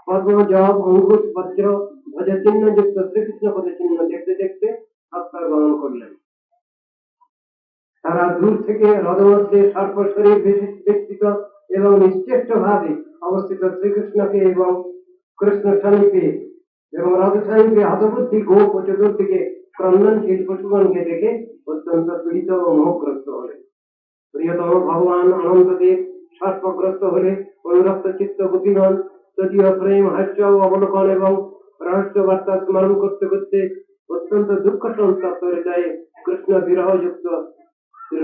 পদ্ম জব অঙ্কুশ বজ্র ধ্বজ চিহ্ন যুক্ত শ্রীকৃষ্ণ পদচিহ্ন দেখতে দেখতে সত্তর গমন করলেন। তারা দূর থেকে হ্রদ মধ্যে সর্প শরীর বেষ্টিত এবং নিশ্চেষ্ট ভাবে অবস্থিত শ্রীকৃষ্ণকে এবং কৃষ্ণ সান্নিধ্যে এবং হ্রদ সান্নিধ্যে হতবুদ্ধি গোপ ও চতুর্দিকে ক্রন্দনশীল পশুগণকে দেখে অত্যন্ত পীড়িত ও মোহগ্রস্ত হলেন। প্রিয়তম ভগবান অনন্তদেব সর্পগ্রস্ত হলে অনুরক্ত চিত্ত গোপীগণ যদিও প্রেম হাস্য অবলোকন এবং রহস্য বার্তা স্মরণ করতে করতে অত্যন্ত দুঃখ সন্তপ্ত হৃদয়ে কৃষ্ণ বিরহযুক্ত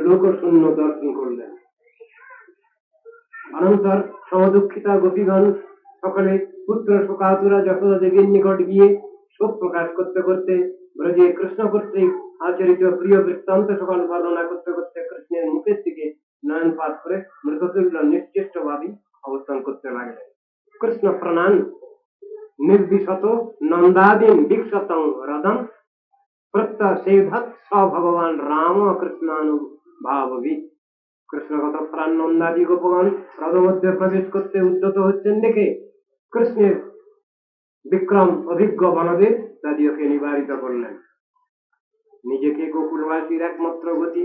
লোকশূন্য দর্শন করলেন। অনন্তর সমদুঃখিতা গোপীগণ সকলে পুত্র শোকাতুরা যশোদা দেবীর নিকট গিয়ে শোক প্রকাশ করতে করতে ব্রজে কৃষ্ণ কর্তৃক আচরিত প্রিয় বৃত্তান্ত সকল বর্ণনা করতে করতে কৃষ্ণের মুখের দিকে নয়নপাত করে মৃততুল্য নিশ্চেষ্ট ভাবে অবস্থান করতে লাগলেন। কৃষ্ণ প্রণাম निर्विशत नंदादीन दीक्षतं रदम प्रत्यसेधत स भगवान राम कृष्णानुभावी। কৃষ্ণগত প্রাণ নন্দাদি গোপগণ হ্রদ মধ্যে প্রবেশ করতে উদ্যত হচ্ছেন দেখে কৃষ্ণের বিক্রম অভিজ্ঞ বলদেব তাদিওকে নিবারিত করলেন। নিজেকে গোকুলবাসীর একমাত্র গতি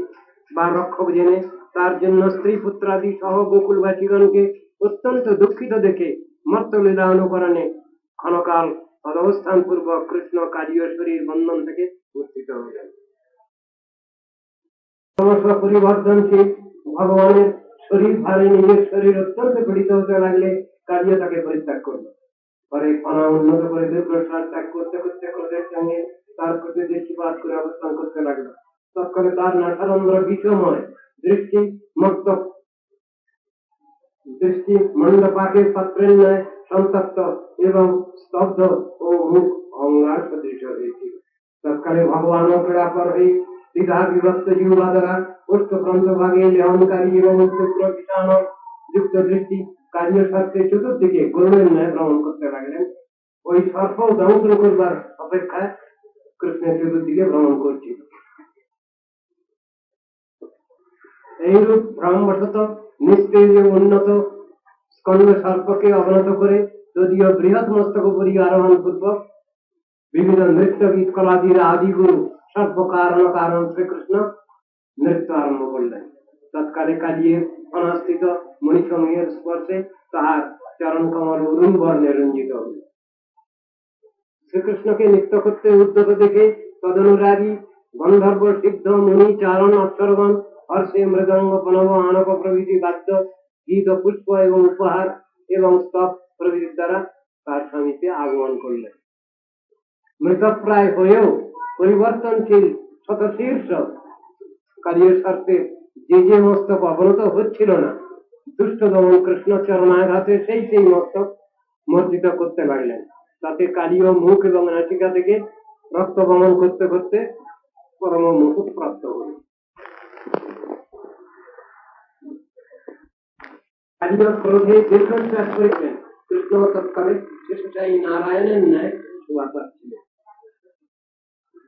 বা রক্ষক জেনে তার জন্য স্ত্রী পুত্রাদি সহ গোকুলবাসীগণকে অত্যন্ত দুঃখিত দেখে মত্তলীলা অনুকরণে ক্ষণকাল অবস্থান পূর্বক কৃষ্ণ কালীয় শরীর বন্ধন থেকে মুক্তিত হলেন। ক্রমশ পরিবর্তনশীল ভগবানের শরীর ভারে নিজের শরীর অত্যন্ত পীড়িত হতে লাগলে কালীয় তাকে পরিত্যাগ করল। পরে ফনা উন্নত করে দুর্গসার ত্যাগ করতে করতে ক্রোধের সঙ্গে তার প্রতি দৃষ্টিপাত করে অবস্থান করতে লাগলো। তৎকালে তার নাসারন্ধ্র বিষময় দৃষ্টি মণ্ডপাকের পাত্রের ন্যায় সন্তপ্ত এবং স্তব্ধ ও মুখ অঙ্গার সদৃশ হয়েছিল। তৎকালে ভগবান ক্রীড়াপর হয়ে দ্বিধা বিভক্ত জিহ্বা দ্বারা ওষ্ঠপ্রান্ত ভাগে লেহনকারী এবং শুক্র কিষাণ যুক্ত দৃষ্টি কালীয় সর্পের চতুর্দিকে গরুড়ের ন্যায় ভ্রমণ করতে লাগলেন। ওই সর্প ধ্বংস করবার অপেক্ষায় কৃষ্ণের চতুর্দিকে ভ্রমণ করছিল। এইরূপ ভ্রমবশত নিস্তেজ উন্নত স্কন্দ সর্পকে অবনত করে যদিও বৃহৎ মস্তকপুরী আরোহণ পূর্বক বিভিন্ন নৃত্য গীত কলাদির আদি গুরু সর্বকারণ কারণ শ্রীকৃষ্ণ নৃত্য আরম্ভ করলেন। তৎকালে কালিয়ের অনাস্থিত মণিসমূহের স্পর্শে তাহার চরণ কমল অরুণ বর্ণে রঞ্জিত হল। শ্রীকৃষ্ণকে নৃত্য করতে উদ্যত দেখে তদনুরাগী গন্ধর্ব সিদ্ধ মুনি চারণ অক্ষরগণ হর্ষে মৃদঙ্গ প্রণব আনক প্রভৃতি বাদ্য গীত পুষ্প এবং উপহার এবং স্তব প্রভৃতির দ্বারা তার স্বামীকে আগমন করলেন। মৃতপ্রায় হয়েও পরিবর্তনশীল শতশীর্ষ কালীয় স্বার্থে যে মস্তক অবনত হচ্ছিল না, দুষ্ট দমন কৃষ্ণ চরণাঘাতে সেই মস্তক মর্জিত করতে লাগলেন। তাতে কালীয় মুখ এবং নাসিকা থেকে রক্ত বমন করতে করতে পরম মুকুট প্রাপ্ত হল। কালীয় ক্রোধে দীর্ঘশ্বাস করেছেন। কৃষ্ণ তৎকালে শেষাই নারায়ণের ন্যায় শোভা পাচ্ছিলেন।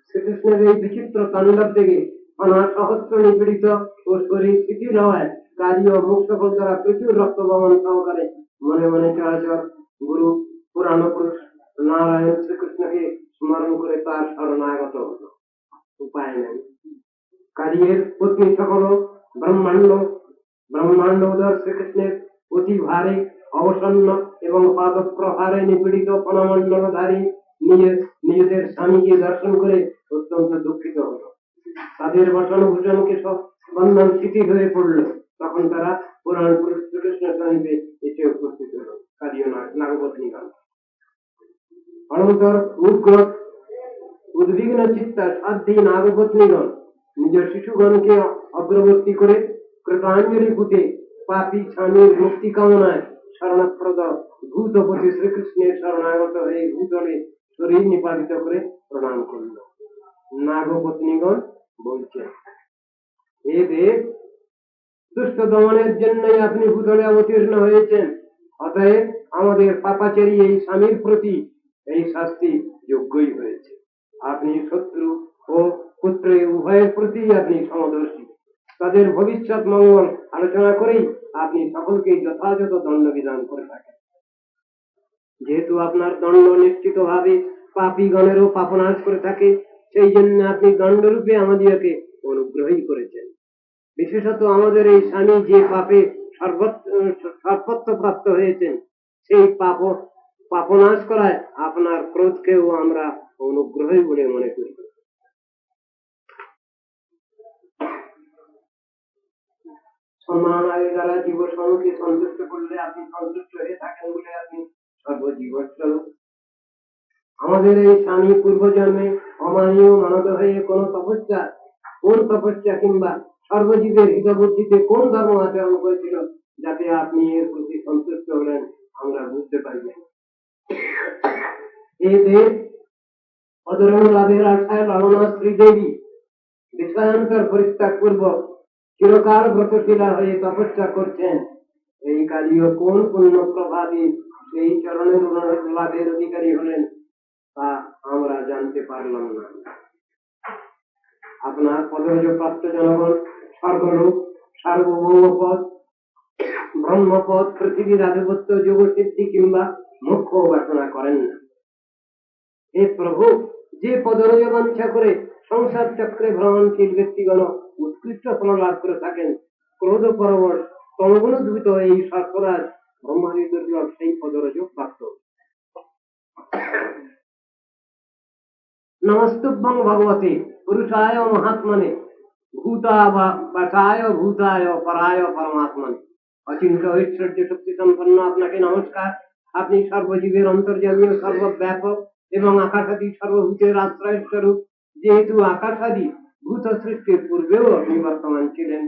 শ্রীকৃষ্ণের এই বিচিত্র তাণ্ডব দেখে অনার সহস্র নিপীড়িত ও শরীর শিথিল হওয়ায় কালী ও মুখ সকল দ্বারা প্রচুর রক্ত বমন সহকারে মনে মনে চরাচর গুরু পুরাণ পুরুষ নারায়ণ শ্রীকৃষ্ণকে স্মরণ করে তার শরণাগত হল। উপায় নেই। কালীর পত্নী সকল ব্রহ্মাণ্ড উদর শ্রীকৃষ্ণের অতি ভারে অবসন্ন এবং পাদপ্রহারে নিপীড়িত ফণমণ্ডলধারী নিজেদের স্বামীকে দর্শন করে অত্যন্ত দুঃখিত হল। তাদের বসন ভূষণকে সব বন্ধন শিথিল হয়ে পড়ল। তখন তারা পুরাণ পুরুষ শ্রীকৃষ্ণের সমীপে এসে উপস্থিত হল। কালীয় নাগপত্নীগণ অনন্তর উগ্র উদ্বিগ্ন চিত্তা সাধ্যী নাগপত্নীগণ নিজ শিশুগণকে অগ্রবর্তী করে কৃতাঞ্জলি ফুটে পাপী স্বামীর মুক্তি কামনায় শরণপ্রদ ভূতপতি শ্রীকৃষ্ণের শরণাগত হয়ে ভূতলে শরীর নিপাতিত করে প্রণাম করল। নাগপত্নীগণ বলছেন, হে দেব, দুষ্ট দমনের জন্যই আপনি ভূতলে অবতীর্ণ হয়েছেন। অতএব আমাদের পাপাচারী এই স্বামীর প্রতি এই শাস্তি যোগ্যই হয়েছে। আপনি শত্রু ও পুত্র উভয়ের প্রতি আপনি সমদর্শী। তাদের ভবিষ্যৎ মঙ্গল আলোচনা করেই আপনি সকলকে যথাযথ দণ্ড বিধান করে থাকেন। যেহেতু আপনার দণ্ড নিশ্চিত ভাবে পাপী গণেরও পাপনাশ করে থাকে, সেই জন্য আপনি দণ্ডরূপে আমাদেরকে অনুগ্রহই করেছেন। বিশেষত আমাদের এই স্বামী যে পাপে সর্বত্র প্রাপ্ত হয়েছেন, সেই পাপনাশ করায় আপনার ক্রোধকেও আমরা অনুগ্রহই বলে মনে করি। সম্মান আয় দ্বারা জীব সমকে সন্তুষ্ট করলে আপনি সন্তুষ্ট হয়ে থাকেন বলে আপনি সর্বজীবস্বরূপ। আমাদের এই স্বামী পূর্বজন্মে অমানীয় মানত হয়ে কোন তপস্যা কিংবা সর্বজীবের হিতবুদ্ধিতে কোন ধর্ম আচরণ করেছিল, যাতে আপনি এর প্রতি সন্তুষ্ট হলেন আমরা বুঝতে পারি না। এই দেব অদরণ লাভের আশায় লালনা শ্রীদেবী বিষয়ান্তর পরিত্যাগ পূর্বক চিরকাল ব্রতশীলা হয়ে তপস্যা করছেন। এই কালীয় কোন পুণ্য প্রভাবে সেই চরণের লাভের অধিকারী হলেন তা আমরা জানতে পারলাম না। আপনার পদজ প্রাপ্ত জনগণ স্বর্গলোক, সার্বভৌম পদ, ব্রহ্মপদ, পৃথিবীর আধিপত্য, যোগ সিদ্ধি কিংবা মোক্ষ বাসনা করেন না। হে প্রভু, যে পদরজ বাঞ্ছা করে সংসার চক্রে ভ্রমণশীল ব্যক্তিগণ উৎকৃষ্ট ফল লাভ করে থাকেন, ক্রোধ পরবশ তমগুণ দ্রুত এই সর্পরাজ ব্রহ্মাদি দুর্লভ সেই পদরজ প্রাপ্ত। নমস্তুভ্যং ভগবতে পুরুষায় মহাত্মনে ভূতায় পরায় পরমাত্মনে। অচিন্ত ঐশ্বর্য শক্তি সম্পন্ন আপনাকে নমস্কার। আপনি সর্বজীবের অন্তর্যামী ও সর্বব্যাপক এবং আকাশাদি সর্বভূতের আশ্রয় স্বরূপ। যেহেতু আকাশাদি ভূত সৃষ্টির পূর্বেও আপনি বর্তমান ছিলেন,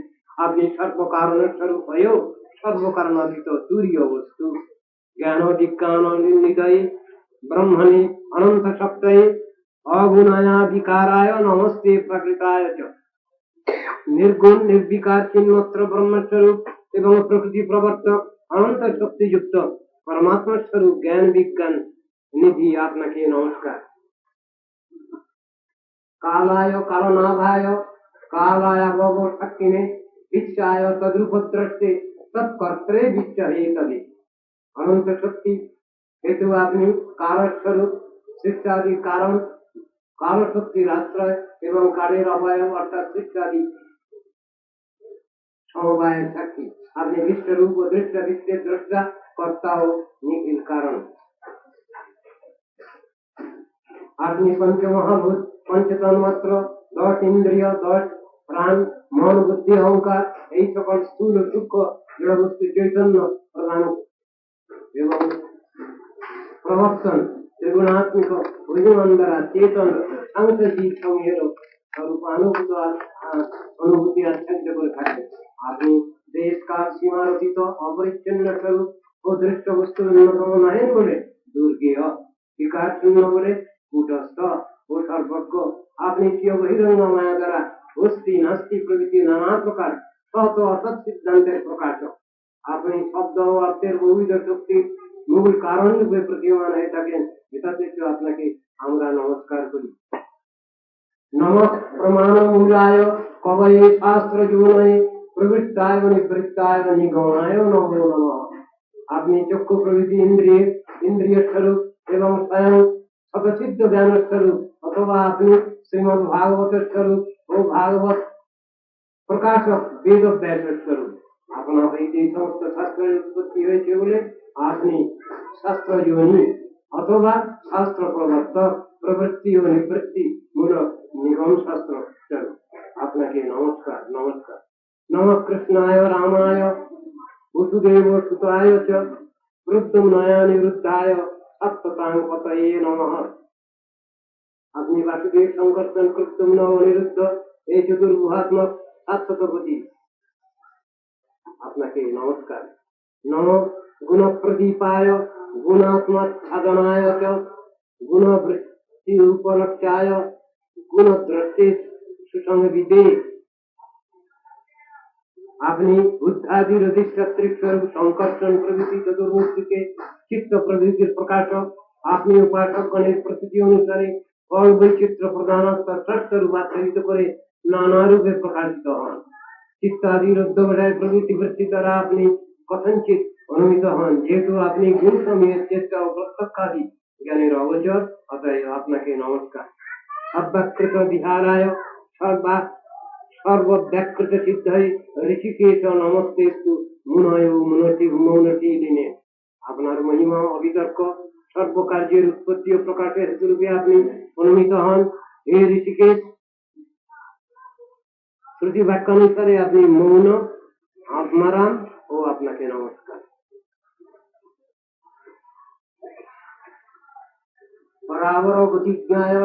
আপনি সর্বকারণের স্বরূপ হয়েও সর্বকারণাতীত তুরীয় বস্তু। জ্ঞান বিজ্ঞান নিদয়ে ব্রহ্মণে অনন্ত সপ্তাহে অগুণায়াধিকারায় নমস্তে প্রকৃতায় চ। নির্গুণ নির্বিকার চিন্মাত্র ব্রহ্মস্বরূপ এবং প্রকৃতি প্রবর্তক অনন্ত শক্তিযুক্ত পরমাত্মা স্বরূপ জ্ঞান বিজ্ঞান নিধি আপনাকে নমস্কার। কালায় কারণাভায় কালায় ভব শক্তিনে বিচ্ছায় তদ্রূপদ্রষ্টে তৎকর্ত্রে বিচ্ছহে তবে। অনন্ত শক্তি हेतु अपनी कारक स्वरूप सृष्टादि कारण काल शक्तिर आश्रय एवं कार्य अवयव अर्थात सृष्टादि समवाय शक्ति अपने विश्व रूप दृष्ट विश्व दृष्टा करता हो निखिल कारण अपनी पंच महाभूत पंच तन्मात्र 10 इंद्रिय 10 प्राण मन बुद्धि अहंकार यही सकल स्थूल सूक्ष्म जड़ वस्तु चैतन्य प्रधान एवं प्रवर्तन त्रिगुणात्मक भुजमंदरा चेतन अंश जीव संहेर स्वरूपानुभूत अनुभूति अत्यंत করে থাকে আপনি देश काल सीमा रहित अपरिच्छिन्न स्वरूप ও दृष्ट वस्तु অন্যতম নহেন বলে দুর্গেয় विकार शून्य বলে कूटस्थ ও সর্বজ্ঞ আপনি কিয় বহিরঙ্গ মায়া দ্বারা অস্তি নাস্তি প্রভৃতি নানা প্রকার সৎ ও অসৎ সিদ্ধান্তের প্রকাশক আপনি শব্দ ও অর্থের বহুবিধ শক্তির মূল কারণ রূপে প্রতীয়মান হয়ে থাকেন এটাতে তো আপনাকে আমরা নমস্কার করি नमः प्रमाण मूलाय कवये शास्त्र जुनये प्रवृत्ताय निवृत्ताय निगमाय नमो नमः अपनी चक्षु प्रवृत्ति इंद्रिय स्वरूप एवं स्वयं स्वसिद्ध ज्ञान स्वरूप अथवा अपनी श्रीमद् भागवत स्वरूप और भागवत प्रकाशक वेद व्यास स्वरूप अपना वैदिक समस्त शास्त्र उत्पत्ति হয়েছে বলে আপনি शास्त्र যোনি अथवा शास्त्र प्रवर्तक प्रवृत्ति और निवृत्ति मूलक निगम शास्त्र चलो अपना के नमस्कार नमस्कार नमः कृष्णाय रामाय वसुदेव सुताय च वृद्धमनाय निरुद्धाय सप्ततांग पतये नमः अपनी वासुदेव संकर्षण कृष्ण अनिरुद्ध ये चतुर्भुहात्मक सातपति अपना के नमस्कार नमो गुण प्रदीपाय गुणात्मक साधनाय च गुण वृत्ति उपलक्ष्याय गुण दृष्टि सुसंविदे अपनी बुद्धादि रधिष्ठिक स्वरूप संकर्षण प्रवृत्ति चतुर्मुखी के चित्त प्रवृत्ति प्रकाशक अपनी उपासक गणेश प्रकृति अनुसारे और वैचित्र प्रधान षष्ठ रूपांतरित करे नाना रूपे प्रकाशित हन चित्तादि रुद्ध बढ़ाए प्रवृत्ति वृत्ति द्वारा अपनी कथनचित अनुमित हन जेहेतु अपनी गुण समय चेष्टा और प्रत्यक्षादि ज्ञानी अवचर अतएव अपना के नमस्कार अव्याकृत विहाराय सर्वव्याकृत सिद्धय ऋषिकेश नमस्तेस्तु मुनयो मुनति मौनति दिने আপনার মহিমা অবিতর্ক সর্ব কার্যের উৎপত্তি ও প্রকাশের হেতুরূপে আপনি অনুমিত হন হে ঋষিকেশ শ্রুতি বাক্যানুসারে আপনি মৌন আত্মারাম ও আপনাকে নমস্কার পরাবর গতিজ্ঞায়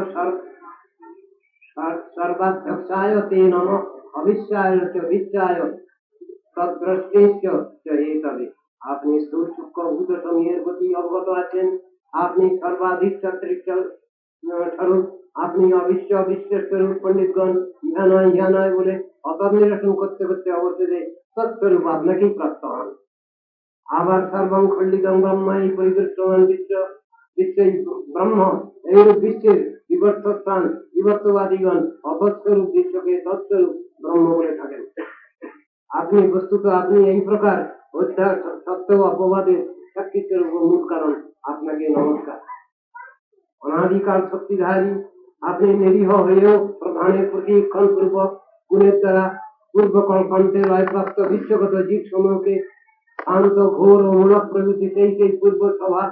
सर्वाध्यक्षाय ते नमः अविश्याय च विश्याय तद्द्रष्टेश्च च एतदे आपने स्थूल सूक्ष्म भूत समूहेर गति अवगत आছেন আপনি সর্বাধিক সত্রিক স্বরূপ আপনি অবিশ্ব অবিশ্ব স্বরূপ পণ্ডিতগণ ইহা নয় বলে অতর নিরসন করতে করতে অবশেষে তৎস্বরূপ আপনাকেই প্রাপ্ত হন আবার সর্বং খণ্ডিতং ব্রহ্ম এই পরিদৃশ্যমান বিশ্ব ব্রহ্ম এইরূপ বিশ্বের विवर्तस्थान विवर्तवादीगण अभस्वरूप विश्व के तत्स्वरूप ब्रह्म बोले থাকেন আপনি বস্তুত আপনি এই প্রকার অধ্যায় সত্য অপবাদে সাক্ষীর মূল কারণ আপনাকে নমস্কার অনাদিকাল শক্তিধারী আপনি নিরীহ হয়েও প্রধানের প্রতি ক্ষণপূর্বক গুণের দ্বারা পূর্ব কল্পান্তে লয়প্রাপ্ত বিশ্বগত জীব সমূহকে শান্ত ঘোর ও মূলক প্রভৃতি সেই পূর্ব স্বভাব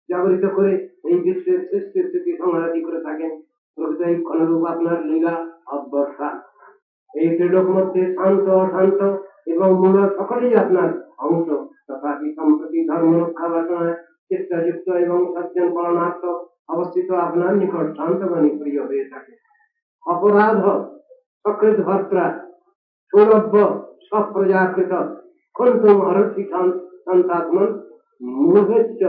জাগরিত করে এই বিশ্বের সৃষ্টি স্থিতি সংহারাদি করে থাকেন প্রকৃতই অনুরূপ আপনার লীলা অব্যর্থা এই ত্রিলোক মধ্যে শান্ত অশান্ত এবং মূল সকলেই আপনার অংশ তথাপি সম্প্রতি ধর্ম রক্ষা বাসনায় চেষ্টাযুক্ত এবং সজ্জন পালনার্থ অবস্থিত আপনার নিকট শান্তগণী প্রিয় হয়ে থাকে অপরাধ সকৃত ভর্ত্রা সৌরভ্য সপ্রজাকৃত খন্তুম অরথি সন্তাত্মন মুহেচ্চ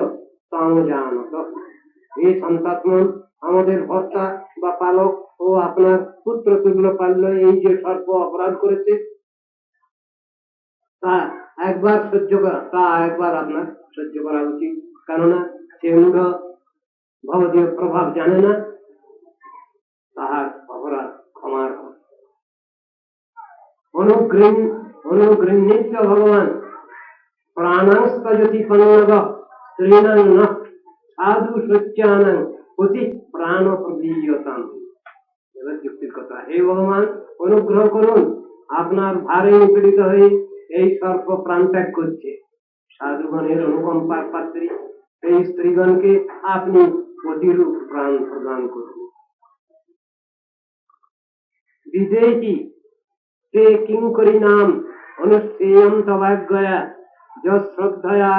এই সন্তাত্মন আমাদের ভর্তা বা পালক ও আপনার পুত্র তুল্য পাল্য এই যে সর্ব অপরাধ করেছে তা একবার আপনার সহ্য করা উচিত কেননা সে মূঢ় ভবদীয় প্রভাব জানে না তাহার অপরাধ ক্ষমার অনুগৃহীত ভগবান প্রাণাস্তজতি পন্নগ স্ত্রীণাং ন সাধু সত্যানাং অতি প্রাণ প্রদীয়তাম। এবার যুক্তির কথা, হে ভগবান অনুগ্রহ করুন, আপনার ভারে নিপীড়িত হয়ে এই সর্প প্রাণ ত্যাগ করছে। সাধুগণের অনুকম্পার পাত্রী এই স্ত্রীগণকে আপনি অতিরূপ প্রাণ প্রদান করুন। বিদেহী তে কিঙ্করী নাম অনুষ্ঠেয়ম তবাজ্ঞয়া যশ্রদ্ধয়া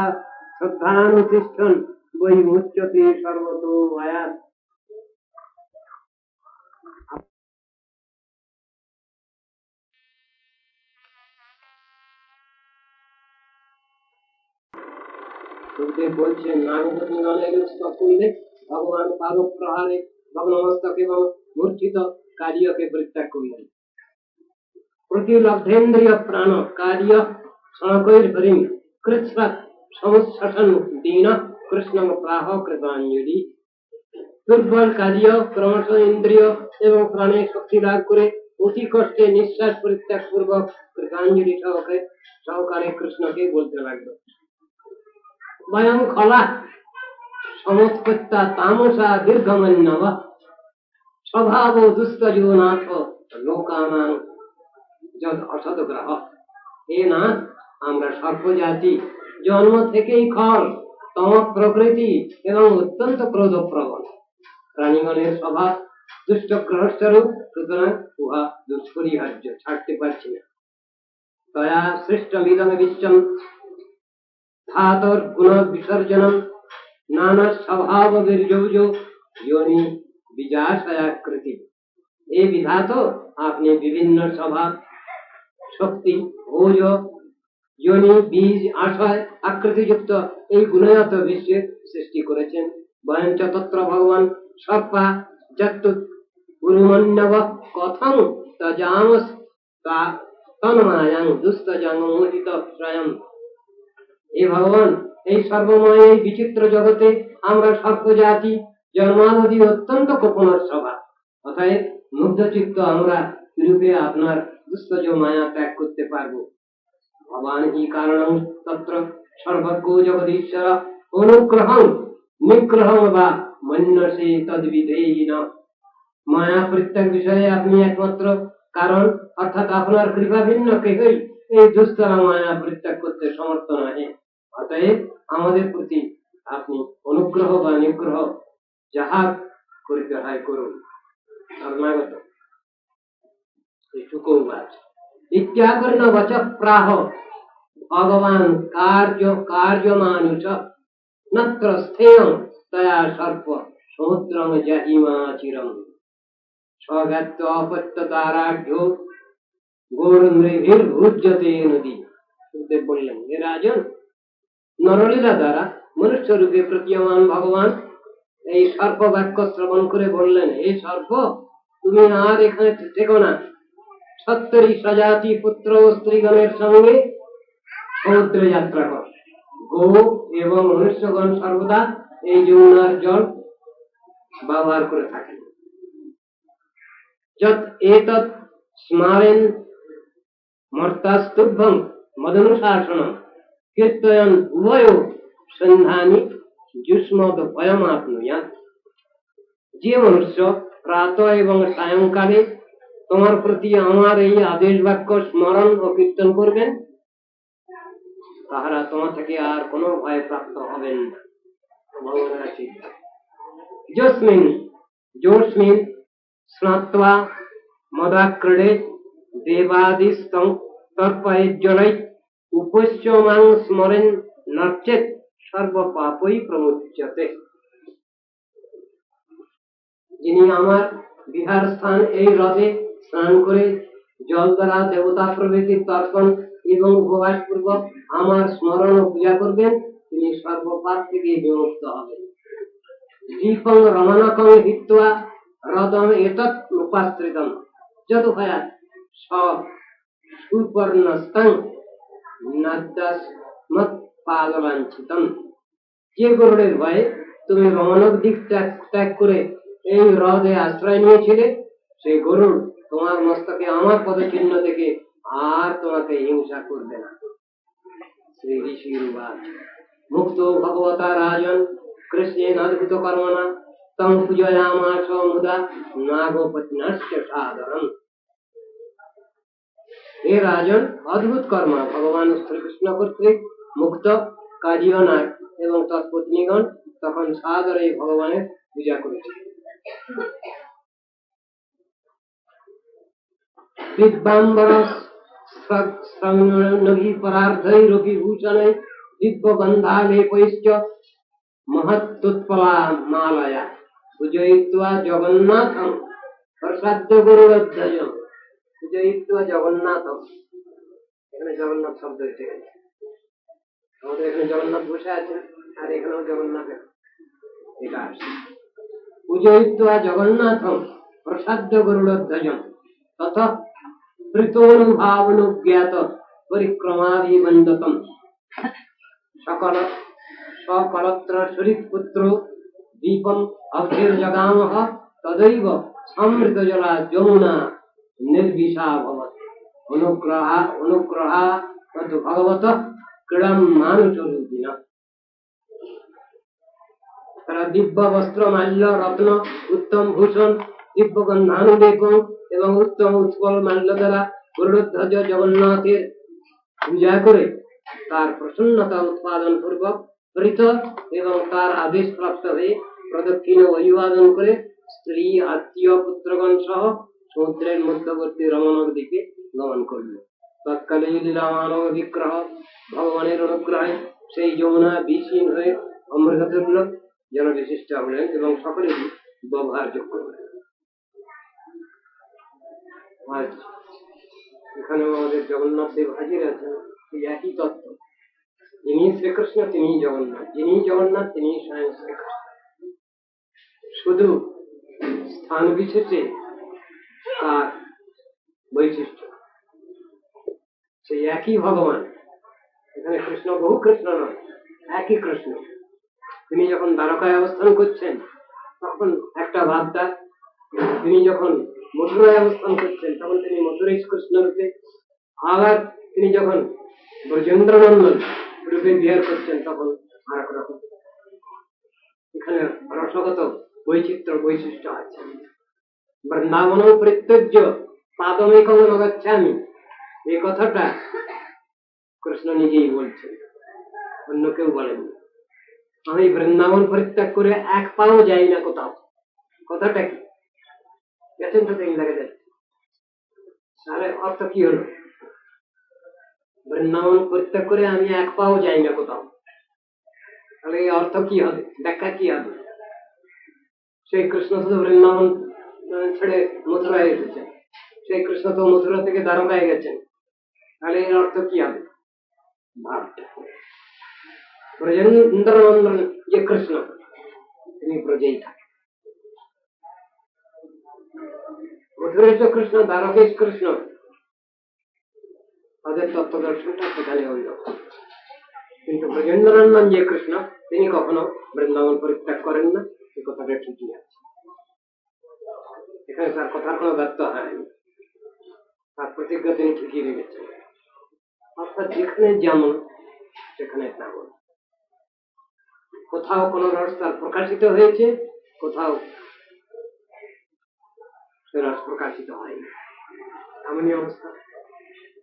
শ্রদ্ধানুতিষ্ঠন বৈ মুচ্যতে সর্বতো ভয়াৎ। সুখদেব বলছেন, নাগপতি নলের স্তব করলে ভগবান পালক প্রহারে ভগ্নমস্তক এবং মূর্ছিত কার্যকে পরিত্যাগ করলেন। প্রতিলব্ধেন্দ্রিয় প্রাণ কার্য সনকৈর হরিম কৃচ্ছ্রাত সমুচ্ছ্বসন দীন কৃষ্ণ প্রাহ কৃতাঞ্জলি। দুর্বল কার্য ক্রমশ ইন্দ্রিয় এবং প্রাণের শক্তি লাভ করে অতি কষ্টে নিঃশ্বাস পরিত্যাগ পূর্বক কৃতাঞ্জলি সহকারে কৃষ্ণকে বলতে লাগলো, বয়ং খলা সমৎপত্যা তামসা দীর্ঘমন্যব স্বভাব দুস্তজো নাথ লোকানাং যদ অসদগ্রহ। হে নাথ, আমরা সর্প জাতি, জন্ম থেকেই খল, তম প্রকৃতি এবং অত্যন্ত ক্রোধপ্রবণ। প্রাণীগণের স্বভাব দুষ্ট গ্রহস্বরূপ, সুতরাং উহা দুষ্পরিহার্য, ছাড়তে পারছি না। তয়া সৃষ্টমিদং বিশ্বম ধাতর গুণ বিসর্জনম নানা স্বভাব বীর্যৌজ योनि বিজাশয়াকৃতি। এ বিধাত, আপনি বিভিন্ন স্বভাব, শক্তি, ভোজ, যোনি, বীজ, আশয়, আকৃতিযুক্ত এই গুণগত বিশ্বের সৃষ্টি করেছেন। বয়ঞ্চ তত্র ভগবান সর্পা যত্তুত গুরুমন্যব কথং তজামস তন্মায়াং দুস্তজাং মোহিত স্বয়ং। হে ভগবান, এই সর্বময় এই বিচিত্র জগতে আমরা সর্প জাতি, জন্মাবধি অত্যন্ত গোপনের স্বভাব, অতএব মুগ্ধচিত্ত আমরা রূপে আপনার দুস্তজ মায়া ত্যাগ করতে পারবো। ভগবান হি কারণং তত্র সর্বজ্ঞ জগদীশ্বর অনুগ্রহং নিগ্রহং বা মন্যসে তদ্বিধেয়িন। মায়া পরিত্যাগ বিষয়ে আপনি একমাত্র কারণ, অর্থাৎ আপনার কৃপা ভিন্ন কেহই এই দুস্তর মায়া পরিত্যাগ করতে সমর্থ নহে। অতএব আমাদের প্রতি আপনি অনুগ্রহ বা নিগ্রহ যাহা করিতে হয় করুন। শরণাগত ইত্যাকর্ণ বচ প্রাহ ভগবান কার্য মানুষ নত্র স্থেয়ং তয়া সর্প সমুদ্রং জাহিমা চিরম স্বগাত্য অপত্যতারাঢ্য গৌরনৃভির ভুজ্যতে নদী। সুখদেব বললেন, হে রাজন, নরলীলা দ্বারা মনুষ্য রূপে প্রতীয়মান ভগবান এই সর্প বাক্য শ্রবণ করে বললেন, হে সর্প, তুমি আর এখানে থেকো না, সত্তরী স্বজাতি পুত্র ও স্ত্রীগণের সঙ্গে সমুদ্রে যাত্রা কর। গো এবং মনুষ্যগণ সর্বদা এই যমুনার জল ব্যবহার করে থাকেন। যত এতৎ স্মারেন মর্তাস্তুভ্যং মদনুশাসনম কীর্তয়ন উভয় সন্ধানী যুষ্মদ ভয়মাপ্নুয়াৎ। যে মনুষ্য প্রাতঃ এবং সায়ংকালে তোমার প্রতি আমার এই আদেশ বাক্য স্মরণ ও কীর্তন করবেন, তাহারা তোমার থেকে আর কোনো ভয় প্রাপ্ত হবেন না। যোস্মিন স্নাত্বা মদাক্রীড়ে দেবাদিস্তং তর্পয়েজ্জলাই উপস্যমাং স্মরেন নচেৎ সর্বপাপই প্রমুচ্যতে। যিনি আমার বিহার স্থান এই হ্রদে স্নান করে জল দ্বারা দেবতা প্রভৃতির তর্পণ এবং উপবাস পূর্বক আমার স্মরণ ও পূজা করবেন, তিনি সর্বপাপ থেকে বিমুক্ত হবেন। দীপং রমণকং হিত্বা হ্রদম এতৎ উপাশ্রিতম যত ভয়াৎ সুপর্ণস্তং নাদ্যাস্মৎ পাদলাঞ্ছিতম। যে গরুড়ের ভয়ে তুমি রমণক দিক ত্যাগ করে এই হ্রদে আশ্রয় নিয়েছিলে, সেই গরুড় তোমার মস্তকে আমার পদচিহ্ন থেকে আর তোমাকে হিংসা করবে না। শ্রী ঋষির বাচ মুক্ত ভগবতা রাজন कृष्णेन अद्भुत कर्मणा तम पूजयामास मुदा नागोपतिनस्य सादरम। हे राजन, अद्भुत कर्म भगवान श्री कृष्ण কর্তৃক মুক্ত কাজীয়না এবং তৎপত্নীগণ তখন সাদরে ভগবানের পূজা করেছে। দিব্যাম্বর সংনভি পরার্ধৈরপি ভূষণৈ দিব্যগন্ধালেপৈশ্চ महत्तुत्पला मालया पूजयित्वा जगन्नाथं प्रसाद्य गुरुध्वजं पूजयित्वा जगन्नाथं। এখানে জগন্নাথ শব্দ এসে গেছে, আমাদের এখানে জগন্নাথ বসে আছেন আর এখানেও জগন্নাথ এটা আসছে। पूजयित्वा जगन्नाथं प्रसाद्य गुरुध्वजं तथा प्रीतोनुभावनुज्ञात परिक्रमाभिवन्दतं सकल सकलत्र शरीरपुत्रो दीपम अभिर्जगामः तदैव समृतजला यमुना निर्विषा भवत् अनुग्रहा तद् भगवतः क्रीडं मानुषरूपिणः। তারা দিব্য বস্ত্র মাল্য রত্ন উত্তম ভূষণ দিব্য গন্ধানুলেপন এবং উত্তম উৎপল মাল্য দ্বারা গরুড়ধ্বজ জগন্নাথের পূজা করে তার প্রসন্নতা উৎপাদন পূর্বক প্রীত এবং তার আদেশ প্রাপ্ত হয়ে প্রদক্ষিণ অভিবাদন করে স্ত্রী আত্মীয় পুত্রগণ সহ সমুদ্রের মধ্যবর্তী রমণক দিকে গমন করল। তৎকালে লীলা মানব বিগ্রহ ভগবানের অনুগ্রহে সেই যমুনা বিষহীন হয়ে অমৃততুল্য যেন বিশিষ্ট হলেন এবং সকলেরই ব্যবহারযোগ্য হলেন। আজ এখানে আমাদের জগন্নাথ দেব হাজির আছেন, এই একই তত্ত্ব। যিনি শ্রীকৃষ্ণ তিনি জগন্নাথ, যিনি জগন্নাথ তিনি স্বয়ং শ্রীকৃষ্ণ। শুধু স্থান বিশেষে তার বৈশিষ্ট্য, সেই একই ভগবান। এখানে কৃষ্ণ বহু কৃষ্ণ নয়, একই কৃষ্ণ। তিনি যখন দ্বারকায় অবস্থান করছেন তখন একটা ভাবটা, তিনি যখন মথুরায় অবস্থান করছেন তখন তিনি মথুরেশ কৃষ্ণ রূপে, আবার তিনি যখন ব্রজেন্দ্র নন্দন রূপে বিহার করছেন তখন আর এক রকম। এখানে রসগত বৈশিষ্ট্য আছে। বৃন্দাবন প্রত্যজ্য পাদমেকং ন গচ্ছামি, এই কথাটা কৃষ্ণ নিজেই বলছেন, অন্য কেউ বলেননি। আমি বৃন্দাবন পরিত্যাগ করে এক পাও যাই না কোথাও। কথাটা কি গেছেন তো তিন লাগে যাচ্ছে, তাহলে অর্থ কি হলো? বৃন্দাবন পরিত্যাগ করে আমি এক পাও যাই না কোথাও, তাহলে এই অর্থ কি হবে, ব্যাখ্যা কি হবে? সেই কৃষ্ণ তো বৃন্দাবন ছেড়ে মথুরায় এসেছেন, সেই কৃষ্ণ তো মথুরা থেকে দ্বারকায় গেছেন, তাহলে এর অর্থ কি হবে? ভাবটা ব্রজেন্দ্র নন্দন যে কৃষ্ণ তিনি ব্রজেই থাকেন, মথুরেশ কৃষ্ণ দ্বারকেশ কৃষ্ণ, তাদের তত্ত্বদর্শনটা সেখানে হইল। কিন্তু ব্রজেন্দ্র নন্দন যে কৃষ্ণ তিনি কখনো বৃন্দাবন পরিত্যাগ করেন না, এই কথাটা ঠিকই আছে। এখানে তার কথার কোনো ব্যর্থ হয়নি, তার প্রতিজ্ঞা তিনি ঠিকই রেখেছেন। অর্থাৎ যেখানে যেমন সেখানে তেমন, কোথাও কোন রস তার প্রকাশিত হয়েছে, কোথাও সে রস প্রকাশিত হয়নি, এমনই অবস্থা।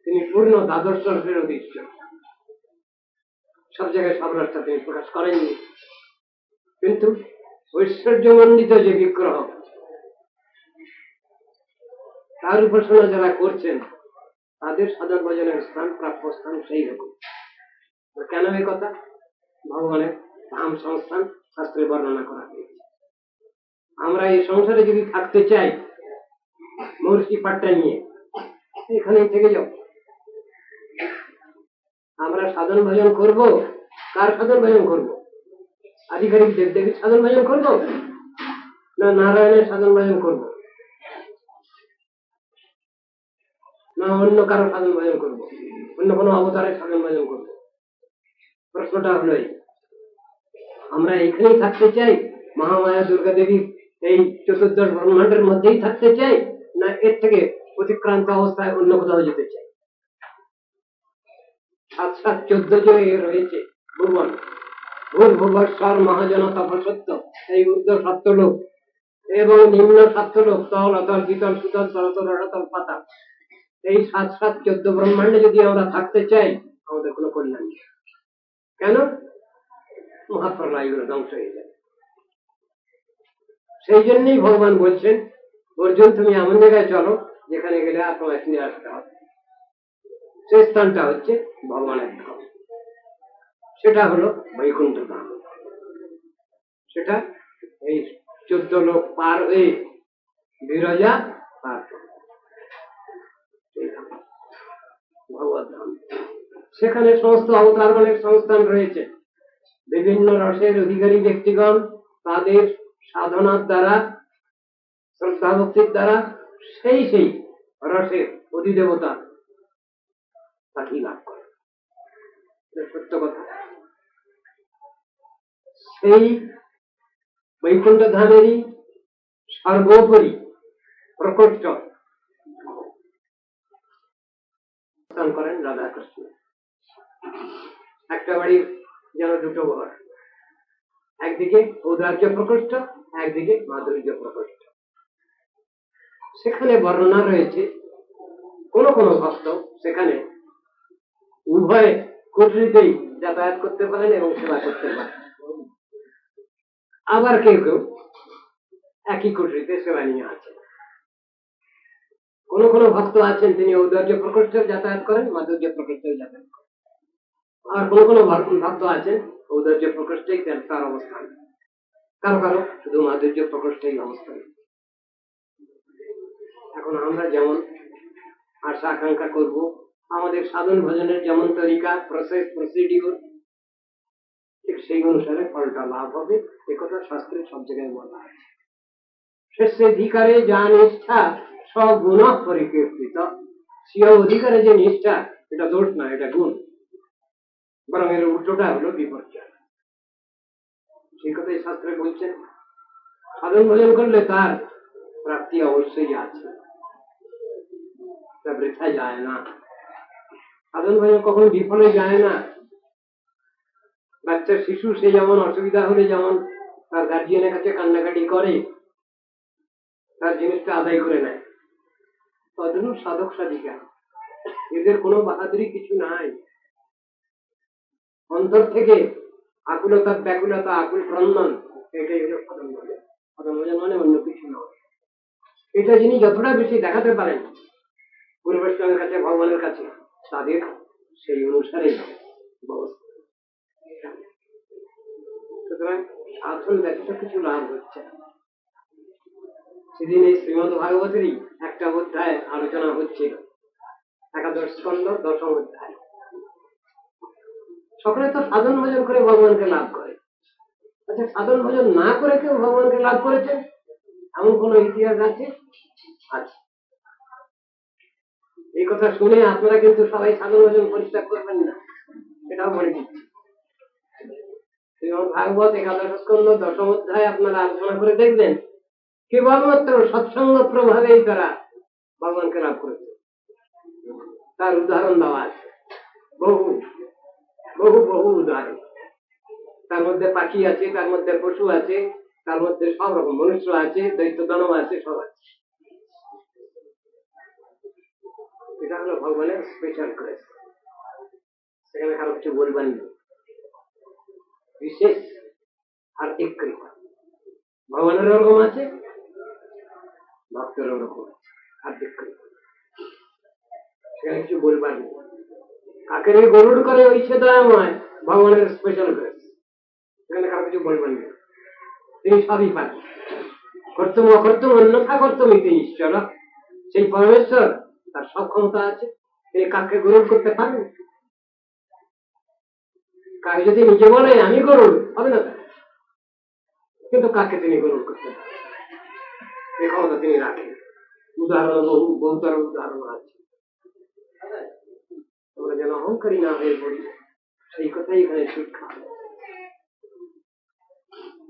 তিনি পূর্ণ দ্বাদশ রসের অধীশ্য, সব জায়গায় সব রসটা তিনি প্রকাশ করেননি। কিন্তু ঐশ্বর্যমণ্ডিত যে বিগ্রহ, তার উপাসনা যারা করছেন তাদের সাধন ভজনের স্থান, প্রাপ্য স্থান সেই রকম। কেন এই কথা? ভগবানের ধাম সংস্থান শাস্ত্রে বর্ণনা করা হয়েছে। আমরা এই সংসারে যদি থাকতে চাই মহর্ষি পাট্টা নিয়ে, এখানেই থেকে যাও। আমরা সাধন ভজন করব, কার সাধন ভজন করব? আধিকারিক দেবদেবীর সাধন ভজন করব না নারায়ণের সাধন ভজন করব না অন্য কারো সাধন ভজন করব, অন্য কোনো অবতারের সাধন ভজন করব? প্রশ্নটা হলো আমরা এখানেই থাকতে চাই, মহামায়া দুর্গা দেবীর এই চতুর্দশ ব্রহ্মাণ্ডের মধ্যেই থাকতে চাই, না এর থেকে অতিক্রান্ত অবস্থায় অন্য কোথাও যেতে চাই? 7 7 14 যে রয়েছে ভুবন, ভূর্ভুবস্বর মহাজন তপসত্য, এই ঊর্ধ্ব সপ্তলোক এবং নিম্ন সপ্তলোক, তল অতল বিতল সুতল তলতল রসাতল পাতাল, এই 7-7-14 ব্রহ্মাণ্ডে যদি আমরা থাকতে চাই আমাদের কোনো কল্যাণ নেই। কেন? মহাপ্রলয়গুলো ধ্বংস হয়ে যাবে। সেই জন্যই ভগবান বলছেন, অর্জুন তুমি এমন জায়গায় চলো যেখানে গেলে আর তোমায় ফিরে আসতে হবে। সেই স্থানটা হচ্ছে ভগবানের ধাম, সেটা হলো বৈকুণ্ঠ ধাম। সেটা এই 14 লোক পার হয়ে বিরজা পার ভগবত ধাম। সেখানে সমস্ত অবতারগণের সংস্থান রয়েছে। বিভিন্ন রসের অধিকারী ব্যক্তিগণ তাদের সাধনার দ্বারা, শ্রদ্ধা ভক্তির দ্বারা সেই সেই রসের অধিদেবতা তাকে লাভ করে। সত্য কথা। সেই বৈকুণ্ঠ ধামেরই সর্বোপরি প্রকোষ্ঠ করেন রাধাকৃষ্ণ। একটা বাড়ির যেন দুটো ঘর, একদিকে ঔদার্য প্রকোষ্ঠ, একদিকে মাধুর্য প্রকোষ্ঠ। সেখানে বর্ণনা রয়েছে কোন কোন ভক্ত সেখানে উভয় কুঠরিতেই যাতায়াত করতে পারেন এবং সেবা করতে পারেন। আবার কেউ কেউ একই কুঠরিতে সেবা নিয়ে আছেন। কোন কোন ভক্ত আছেন তিনি ঔদার্য প্রকোষ্ঠে যাতায়াত করেন, মাধুর্য প্রকোষ্ঠে যাতায়াত করেন। আর কোন কোন ভক্ত আছেন ঔদার্য প্রকোষ্ঠেই তার অবস্থান, কারো কারো শুধু মাধুর্য প্রকোষ্ঠেই অবস্থান। এখন আমরা যেমন আশা আকাঙ্ক্ষা করব, আমাদের সাধন ভজনের যেমন তরিকা, প্রসেস, প্রসিডিউর, ঠিক সেই অনুসারে ফলটা লাভ হবে। একথা শাস্ত্রে সব জায়গায় বলা আছে। শেষাধিকারে যা নিষ্ঠা সগুণ পরিকীর্তিত। স্বীয় অধিকারে যে নিষ্ঠা, এটা দোষ না, এটা গুণ। বরং এর উল্টোটা হলো বিপর্যয়। সেই কথাই শাস্ত্রে বলছেন। সাধন ভজন করলে তার প্রাপ্তি অবশ্যই আছে, তা বৃথা যায় না। সাধন ভজন কখনো বিফলে যায় না। বাচ্চার শিশু সে যেমন অসুবিধা হলে যেমন তার গার্জিয়ানের কাছে কান্নাকাটি করে, তার জিনিসটা আদায় করে নেয়, তদনুরূপ সাধক সাধিকা এদের কোনো বাহাদুরি কিছু নাই। অন্তর থেকে আকুলতা, ব্যাকুলতা, আকুল ক্রন্দন, এটাই হলো সাধন ভজন। সাধন ভজন মানে অন্য কিছু নয়। এটা যিনি যতটা বেশি দেখাতে পারেন পূর্বেশ্বরের কাছে, ভগবানের কাছে, তাদের সেই অনুসারে ব্যবস্থা। সুতরাং সাধন ব্যতীত কিছু লাভ হচ্ছে। সেদিন এই শ্রীমদ্ ভাগবতেরই একটা অধ্যায় আলোচনা হচ্ছিল, একাদশ স্কন্ধ 10ম অধ্যায়। সকলে তো সাধন ভজন করে ভগবানকে লাভ করে। আচ্ছা, সাধন ভজন না করে কেউ ভগবানকে লাভ করেছে এমন কোন ইতিহাস আছে? আছে। এই কথা শুনে আপনারা কিন্তু সবাই সাধন ভজন পরিত্যাগ করবেন না, সেটাও বলে দিচ্ছি। শ্রীমদ্ ভাগবত একাদশ স্কন্ধ 10ম অধ্যায় আপনারা আলোচনা করে দেখবেন, কেবলমাত্র সৎসঙ্গ প্রভাবেই তারা ভগবানকে লাভ করেছে। তার উদাহরণ দেওয়া আছে, বহু বহু বহু উদাহরণ। তার মধ্যে পাখি আছে, তার মধ্যে পশু আছে, তার মধ্যে সব রকম মনুষ্য আছে, দৈত্য দানব আছে, সব আছে। এটা হলো ভগবানের স্পেশাল গ্রেস। সেখানে কারো কিছু বলবেন না, বিশেষ আর্থিক কৃপা। ভগবানের ওরকম আছে, ভক্তের ওরকম আছে, আর্থিক কৃপা। সেখানে কিছু বলবার নেই। কাকে নিয়ে গরুড় করে ওই সে দয়াময়, ভগবানের স্পেশাল গ্রেস। সেখানে কারো কিছু বলবেন না, তিনি সবই পান। কর্তম অকর্তম অন্যথা কর্তমিতে ঈশ্বর, সেই পরমেশ্বর তার সব ক্ষমতা আছে। তিনি কাকে গরুড় করতে পারেন? কাকে যদি নিজে বলে আমি গরুড়, হবে না, কিন্তু কাকে তিনি গরুড় করতে পারেন, এই ক্ষমতা তিনি রাখেন। উদাহরণ বহু, বহুতর উদাহরণ আছে। আমরা যেন অহংকারী না হয়ে পড়ি, সেই কথাই এখানে শিক্ষা।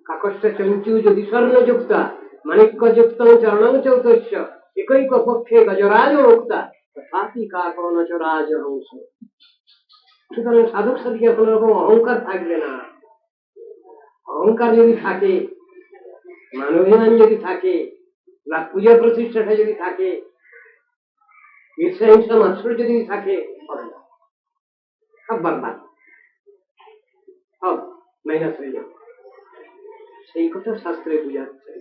কাকস্য চঞ্চু যদি স্বর্ণযুক্তা মাণিক্যযুক্ত চরণং চৌতস্য একৈক পক্ষে গজরাজ মুক্তা তথাপি কাকনচ রাজহংস। সুতরাং সাধক সাধিকার কোন রকম অহংকার থাকবে না। অহংকার যদি থাকে, মানবিমান যদি থাকে, বা পূজা প্রতিষ্ঠাটা যদি থাকে, ঈর্ষা হিংসা মাৎসর্য যদি থাকে, হবে না, সব বরবাদ, সব মাইনাস হয়ে যাবে। সেই কথা শাস্ত্রে বুঝাচ্ছে,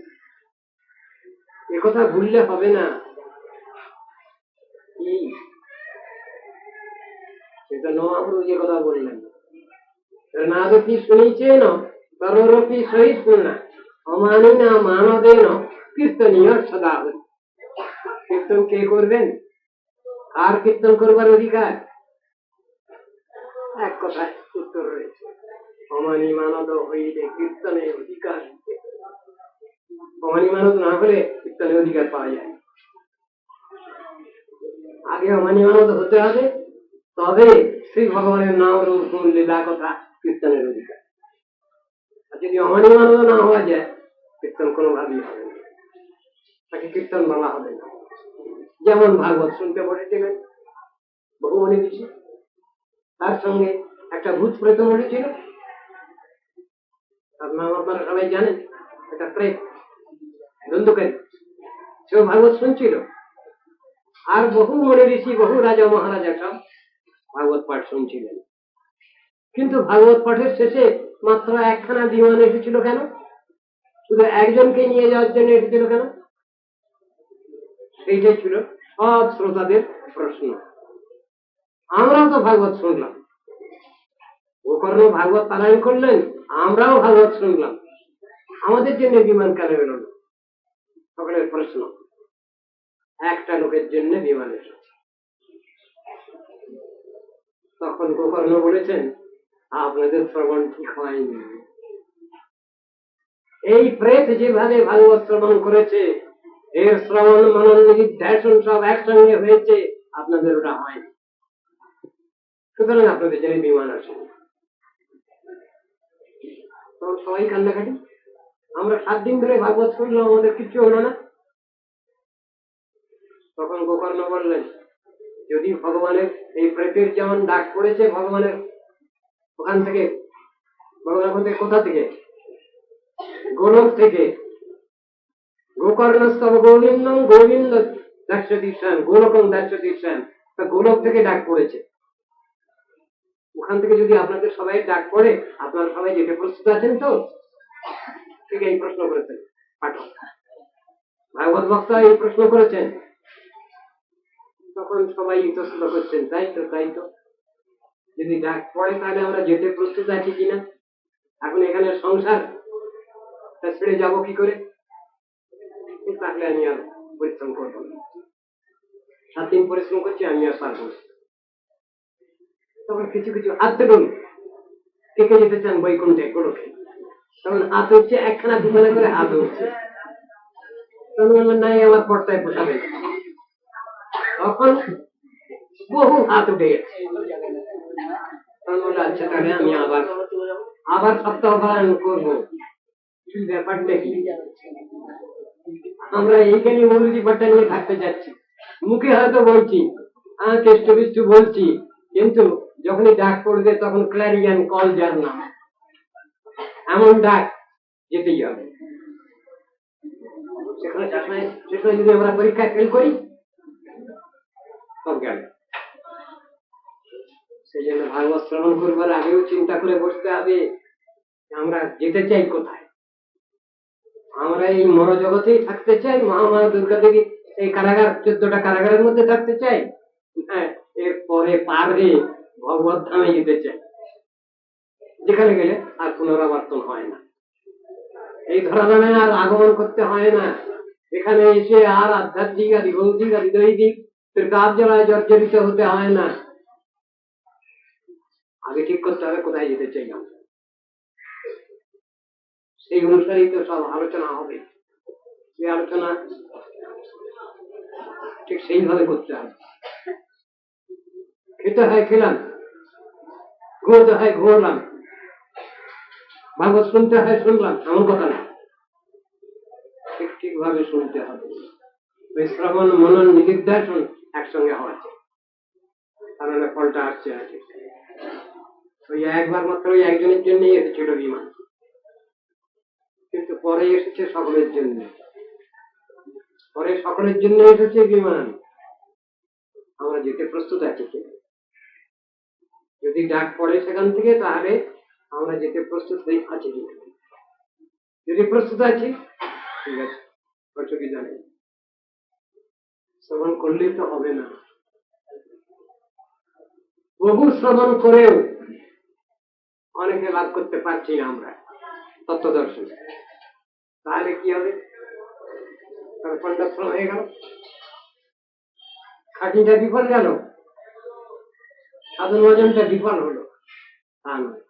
এ কথা ভুললে হবে না। কি সেটা মহাপ্রভু যে কথা বললেন, নাদপি শুনিছেন তরোরপি সহিষ্ণ না অমানি না মানদেন কীর্তনীয় সদা। কীর্তন কে করবেন? আর কীর্তন করবার অধিকার? এক কথায় উত্তর রয়েছে, অমানি মানদ হইলে কীর্তনের অধিকার। অমানি মানদ না হলে কীর্তনের অধিকার পাওয়া যায়। আগে অমানি মানদ হতে হবে, তবে শ্রী ভগবানের নাম রূপ গুণ লীলা কথা কীর্তনের অধিকার। আর যদি অমানি মানদ না হওয়া যায়, কীর্তন কোনোভাবেই হবে না, তাকে কীর্তন বলা হবে না। যেমন ভাগবত শুনতে বসেছিলেন বহু মনে দিচ্ছে, তার সঙ্গে একটা ভূত প্রেত বসেছিল, তার নাম আপনারা সবাই জানেন, একটা প্রেত ধন্ধুকারী, সেও ভাগবত শুনছিল। আর বহু মনে ঋষি, বহু রাজা মহারাজা সব ভাগবত পাঠ শুনছিলেন। কিন্তু ভাগবত পাঠের শেষে মাত্র একখানা বিমান এসেছিল কেন? শুধু একজনকে নিয়ে যাওয়ার জন্য এসেছিল কেন? সেইটাই ছিল সব শ্রোতাদের প্রশ্ন। আমরাও তো ভাগবত শুনলাম, গোকর্ণ ভাগবত পারায়ণ করলেন, আমরাও ভাগবত শুনলাম, আমাদের জন্য বিমান কেন এলো না? সকলের প্রশ্ন। একটা লোকের জন্য বিমান এসেছে। তখন গোকর্ণ বলেছেন, আপনাদের শ্রবণ ঠিক হয়নি। এই প্রেত যেভাবে ভাগবত শ্রবণ করেছে, এর শ্রবণ মনন নিধিধ্যাসন সব একসঙ্গে হয়েছে, আপনাদের ওটা হয়নি, সুতরাং আপনাদের জন্য বিমান আসে। তখন সবাই কান্নাকাটি, আমরা 7 দিন ধরে ভাগবত শুনলাম, আমাদের কিছু হলো না। তখন গোকর্ণ বললেন, যদি ভগবানের এই প্রেতের যেমন ডাক পড়েছে ভগবানের ওখান থেকে, ভগবান ওখান থেকে কোথা থেকে? গোলক থেকে। গোকর্ণস্তব গোবিন্দম গোবিন্দ দাস্যতীর্ষান গোলকম দাস্যতীর্ষান, তা গোলক থেকে ডাক পড়েছে। ওখান থেকে যদি আপনাদের সবাই ডাক পড়ে, আপনারা সবাই যেতে প্রস্তুত আছেন তো? ঠিক এই প্রশ্ন করেছেন পাঠক, ভাগবত বক্তা এই প্রশ্ন করেছেন। তখন সবাই ইতস্তত করছেন, তাই তো, তাই তো, যদি ডাক পড়ে তাহলে আমরা যেতে প্রস্তুত আছি কিনা। এখন এখানে সংসার ছেড়ে যাবো কি করে? তাহলে আমি আর পরিশ্রম করবো না, 7 দিন পরিশ্রম করছি, আমি আর পারবো না। তখন কিছু কিছু হাত তুলুন, কে কে যেতে চান বৈকুণ্ঠে গোলকে? তখন হাত হচ্ছে, একখানা দুখানা করে হাত উঠছে। তখন বললেন, নাই আমার পর্দায় পোষাবে। তখন বহু হাত উঠে গেছে। তখন বললো, আচ্ছা তাহলে আমি আবার সপ্তাহ পালন করবো। কি ব্যাপারটা কি? আমরা এইখানে মৌলজি পাঠটা নিয়ে থাকতে যাচ্ছি, মুখে হয়তো বলছি, কেষ্ট বিষ্টু বলছি, কিন্তু যখনই ডাক পড়বে তখন ক্ল্যারিয়ান কল যার নাম, এমন ডাক যেতেই হবে। সেখানে যদি আমরা পরীক্ষায় ফেল করি, সব গেল। সেই জন্য ভাগবত শ্রবণ করবার আগেও চিন্তা করে বসতে হবে, আমরা যেতে চাই কোথায়। আমরা এই মনোজগতেই থাকতে চাই, মহামায়া দুর্গা দেবী এই কারাগার 14টা কারাগারের মধ্যে থাকতে চাই, হ্যাঁ, এরপরে পারে ভগবত ধামে যেতে চাই, যেখানে গেলে আর পুনরাবর্তন হয় না, এই ধরাধামে আর আগমন করতে হয় না। এখানে এসে আর আধ্যাত্মিক আদি ভৌতিক আদি দৈহিক কার্যলয় জর্জরিত হতে হয় না। আগে ঠিক করতে হবে কোথায় যেতে চাই আমরা, সেই অনুসারেই তো সব আলোচনা হবে। সেই আলোচনা ঠিক সেইভাবে করতে হবে। খেতে হয় খেলাম, ঘুমোতে হয় ঘুমলাম, ভাগবত শুনতে হয় শুনলাম, এমন কথা না। ঠিক ঠিকভাবে শুনতে হবে। শ্রবণ মনন নিধিধ্যাসন একসঙ্গে হওয়া চাই, তাহলে ফলটা আসছে না। ঠিক ওই একবার মাত্র ওই একজনের জন্যই এসেছিল বিমান, কিন্তু পরে এসেছে সকলের জন্য, পরে সকলের জন্য এসেছে বিমান। আমরা যেতে প্রস্তুত আছি কিনা? যদি ডাক পড়ে সেখান থেকে, তাহলে আমরা যেতে প্রস্তুত আছি কিনা? যদি প্রস্তুত আছি, ঠিক আছে, অসুবিধা নেই। শ্রবণ করলেই তো হবে না। বহু শ্রবণ করেও অনেকে লাভ করতে পারছি না আমরা তত্ত্বদর্শন। তাহলে কি হবে? পণ্ডশ্রম হয়ে গেল, খাটিটা বিফল গেল, সাধন ভজনটা বিফল হলো। তা নয়,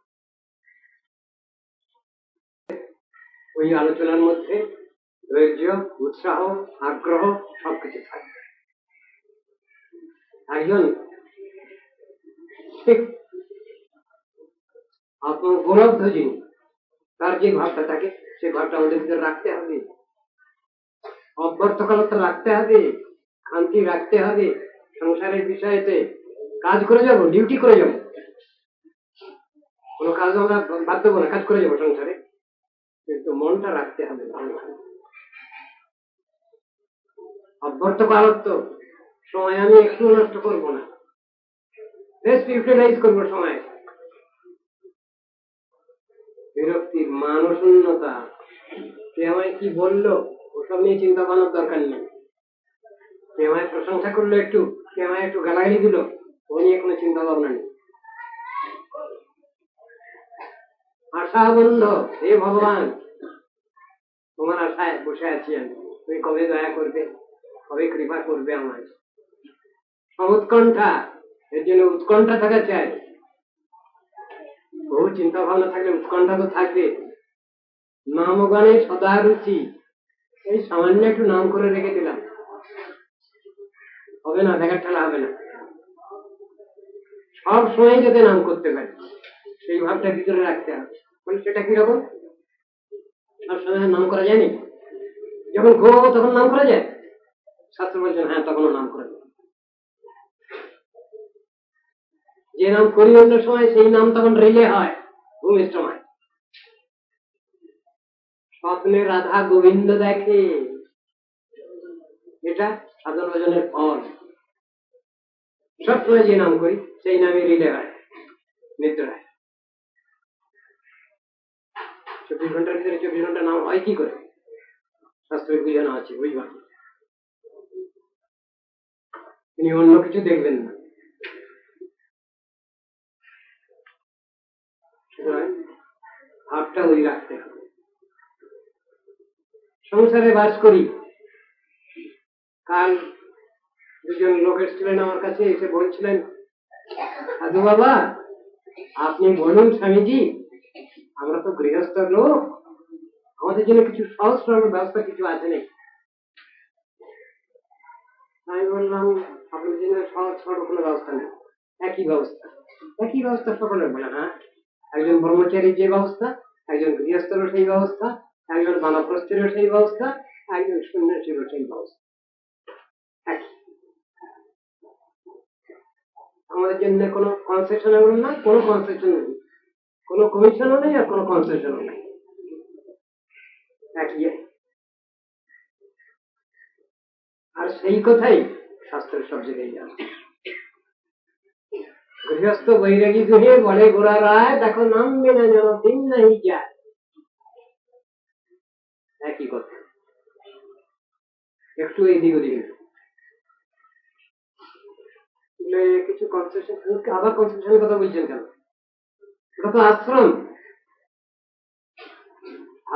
ওই আলোচনার মধ্যে ধৈর্য, উৎসাহ, আগ্রহ সবকিছু থাকবে। একজন আপনার উপলব্ধ যিনি, তার যে ভাবটা থাকে, সে ভাবটা আমাদের ভিতরে রাখতে হবে, অব্যর্থকালতা রাখতে হবে, শান্তি রাখতে হবে। সংসারের বিষয়েতে কাজ করে যাব, ডিউটি করে যাব, কোনো কাজ আমরা বাদ দেবো না, কাজ করে যাবো সংসারে, কিন্তু মনটা রাখতে হবে ভালো। অব্যর্থকালত্ব সময় আমি একটু নষ্ট করবো না, বেস্ট ইউটিলাইজ করবো সময়। বিরক্তির মানশূন্যতা, কে আমায় কি বললো ওসব নিয়ে চিন্তা করার দরকার নেই। কে আমায় প্রশংসা করলো একটু, কে আমায় একটু গালাগালি দিল, ও নিয়ে কোনো চিন্তা ভাবনা নেই। আশা বন্ধ, হে ভগবান, তোমার আশায় বসে আছি আমি, তুমি কবে দয়া করবে, কবে কৃপা করবে আমায়। উৎকণ্ঠা, এর জন্য উৎকণ্ঠা থাকা চাই। বহু চিন্তা ভাবনা থাকলে উৎকণ্ঠা তো থাকবে। নামগানে সদা রুচি, এই সামান্য একটু নাম করে রেখে দিলাম, হবে না, দেখার ঠেলা হবে না। সব সময় যাতে নাম করতে পারি, সেই ভাবটা ভিতরে রাখতে হবে। বলে সেটা কিরকম? সব সময় নাম করা যায়নি, যখন ঘুমাবো তখন নাম করা যায়? শাস্ত্র বলছেন হ্যাঁ, তখনও নাম করা যায়। যে নাম করি অন্য সময়, সেই নাম তখন রেলে হয়, ভূমিষ্ঠ হয়। স্বপ্নে রাধা গোবিন্দ দেখে, এটা সাধন ভজনের ফল। সবসময় যে নাম করি সেই নামে রিলে হয়, নিদ্রায়। 24 ঘন্টার ভিতরে 24 ঘন্টা নাম হয় কি করে? শাস্ত্রের বুঝানো আছে, বুঝবা। তিনি অন্য কিছু দেখবেন না। ভাবটা ওই রাখতে হবে। সংসারে বাস করি। কাল দুজন লোক এসেছিলেন আমার কাছে, এসে বলছিলেন, সাধু বাবা আপনি বলুন স্বামীজি, আমরা তো গৃহস্থ লোক, আমাদের জন্য কিছু সহজ সরল ব্যবস্থা কিছু আছে নাকি? আমি বললাম, আপনার জন্য সহজ সরল কোনো ব্যবস্থা নেই, একই ব্যবস্থা। একই ব্যবস্থা সকলের বলে, হ্যাঁ, একজন ব্রহ্মচারীর যে ব্যবস্থা, একজন গৃহস্থেরও সেই ব্যবস্থা, একজন বানপ্রস্থেরও সেই ব্যবস্থা, একজন সন্ন্যাসীরও সেই ব্যবস্থা। আমাদের জন্য কোনো কনসেশনও না, কোনো কনসেশন নেই, কোনো কমিশনও নেই, আর কোনো কনসেশনও নেই, একই। আর সেই কথাই শাস্ত্রের সব জায়গায় আছে। গৃহস্থ বৈরাগী দুহে বলে গোড়া রায়, দেখো নাম মেনে যেন দিন নাই যায়, একই কথা, একটু এদিক ওদিক কিছু কনসেশন। আবার কনসেশনের কথা বলছেন কেন? ওটা তো আশ্রম।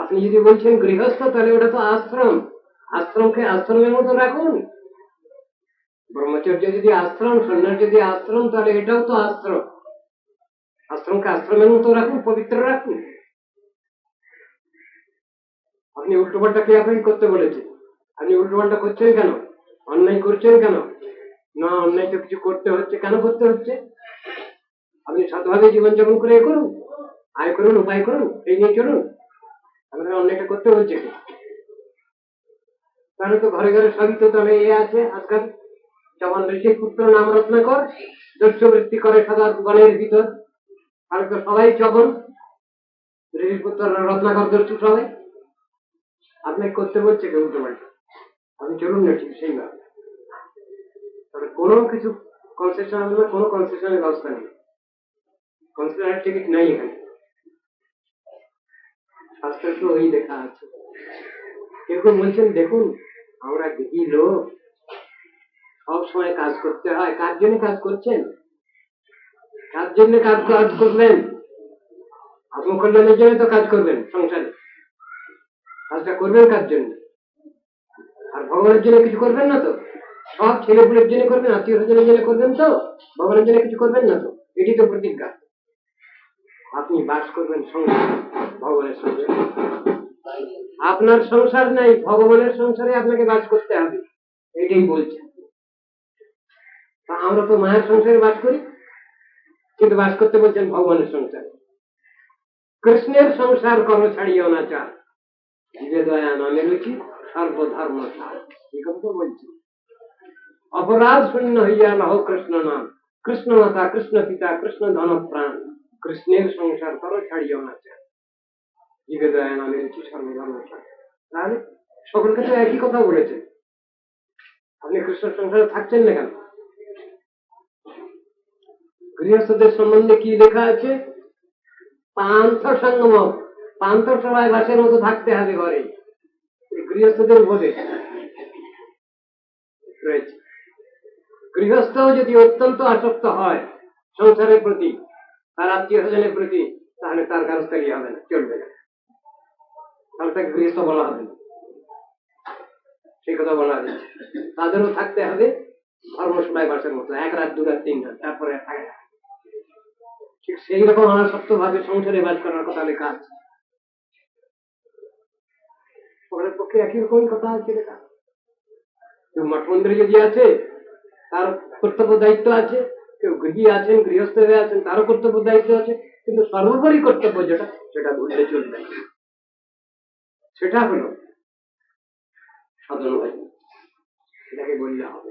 আপনি যদি বলছেন গৃহস্থ, তাহলে ওটা তো আশ্রম। আশ্রমকে আশ্রমের মতো রাখুন। ব্রহ্মচর্য যদি আশ্রম, সন্ন্যাস যদি আশ্রম, তাহলে এটাও তো আশ্রম। আশ্রমকে আশ্রমের মতো রাখুন, পবিত্র রাখুন। আপনি উল্টোপাল্টা ক্রিয়াকরণ করতে বলেছেন, আপনি উল্টোপাল্টা করছেন কেন? অন্যায় করছেন কেন? না, অন্যায় তো কিছু করতে হচ্ছে, কেন করতে হচ্ছে? আপনি সাধুভাবে জীবনযাপন করে করুন, আয় করুন, উপায় করুন, এই নিয়ে চলুন, আপনার অন্যায়টা করতে হচ্ছে কি? তাহলে তো ঘরে ঘরে সবই তো তাহলে এ আছে আজকাল, যেমন ঋষির পুত্র নাম রত্নাকর, দস্যবৃত্তি করে সদা বনের ভিতর, তাহলে তো সবাই চবন, ঋষির পুত্র রত্নাকর দস্যু সবাই। আপনাকে করতে বলছে কেউ উল্টো পাল্টা, আপনি চলুন না ঠিক সেইভাবে। তবে কোনো কিছু কনসেশন হবে না, কোনো কনসেশনের ব্যবস্থা নেই, কনসেশনের টিকিট নেই এখানে, শাস্ত্রে তো ওই দেখা আছে। কেউ কেউ বলছেন দেখুন আমরা দেখি লোক সব সময় কাজ করতে হয়, কার জন্য কাজ করছেন, কার জন্য কাজ করবেন, আত্মকল্যাণের জন্য তো কাজ করবেন, সংসারে কাজটা করবেন কার জন্য, আর ভগবানের জন্য কিছু করবেন না তো, সব ছেলে পুলের জন্য করবেন, আত্মীয় স্বজনের জন্য করবেন তো, ভগবানের জন্য কিছু করবেন না তো, এটি তো প্রতিজ্ঞা। আপনি বাস করবেন সংসার, ভগবানের সংসার, আপনার সংসার নাই, ভগবানের সংসারে আপনাকে বাস করতে হবে, এটাই বলছে। আমরা তো মায়ের সংসারে বাস করি, কিন্তু বাস করতে বলছেন ভগবানের সংসারে। কৃষ্ণের সংসার করো ছাড়িও না চার, জীবে দয়া নামে রুচি সর্বধর্ম সার, এই কথা বলছি। অপরাধ শূন্য হইয়া লহ কৃষ্ণ নাম, কৃষ্ণ মাতা কৃষ্ণ পিতা কৃষ্ণ ধন প্রাণ, কৃষ্ণের সংসার করো ছাড়িও না চার, জীবে দয়া নামে রুচি সর্বধর্ম সার। তাহলে সকলকে তো একই কথা বলেছে, আপনি কৃষ্ণ সংসারে থাকছেন না কেন? গৃহস্থদের সম্বন্ধে কি লেখা আছে? পান্থ সঙ্গম, পান্থ সবাই বাসের মতো থাকতে হবে ঘরে, গৃহস্থদের উপদেশ রয়েছে। গৃহস্থ যদি অত্যন্ত আসক্ত হয় সংসারের প্রতি, তার আত্মীয় স্বজনের প্রতি, তাহলে তার গারস্থালি হবে না, চলবে না, তাহলে তাকে গৃহস্থ বলা হবে না, সেই কথা বলা হয়েছে। তাদেরও থাকতে হবে ধর্মসভায় বাসের মতো, এক রাত দু রাত তিন রাত, তারপরে থাকে। ঠিক সেই রকম অনাসক্ত ভাবে সংসারে বাস করার কথা লেখা আছে, সকলের পক্ষে একই রকমই কথা আছে লেখা। কেউ মঠ মন্দিরে যদি আছে তার কর্তব্য দায়িত্ব আছে, কেউ গৃহী আছেন গৃহস্থ হয়ে আছেন তারও কর্তব্য দায়িত্ব আছে, কিন্তু সর্বোপরি কর্তব্য যেটা, সেটা ভুললে চলবে, সেটা হলো সাধন ভজন। এটাকে বললে হবে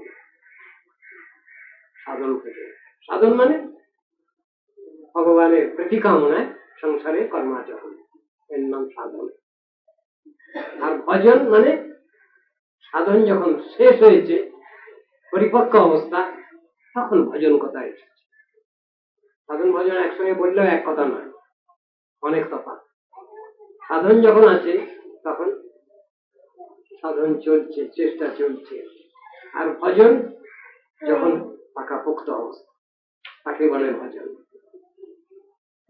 সাধন ভজন। সাধন মানে ভগবানের প্রতিকামনায় সংসারে কর্মাচরণ, এর নাম সাধন। আর ভজন মানে সাধন যখন শেষ হয়েছে, পরিপক্ক অবস্থা, তখন ভজন কথা এসেছে। সাধন ভজন একসঙ্গে বললেও এক কথা নয়, অনেক তফাৎ। সাধন যখন আছে তখন সাধন চলছে, চেষ্টা চলছে, আর ভজন যখন পাকাপোক্ত অবস্থা, তাকে বলে ভজন।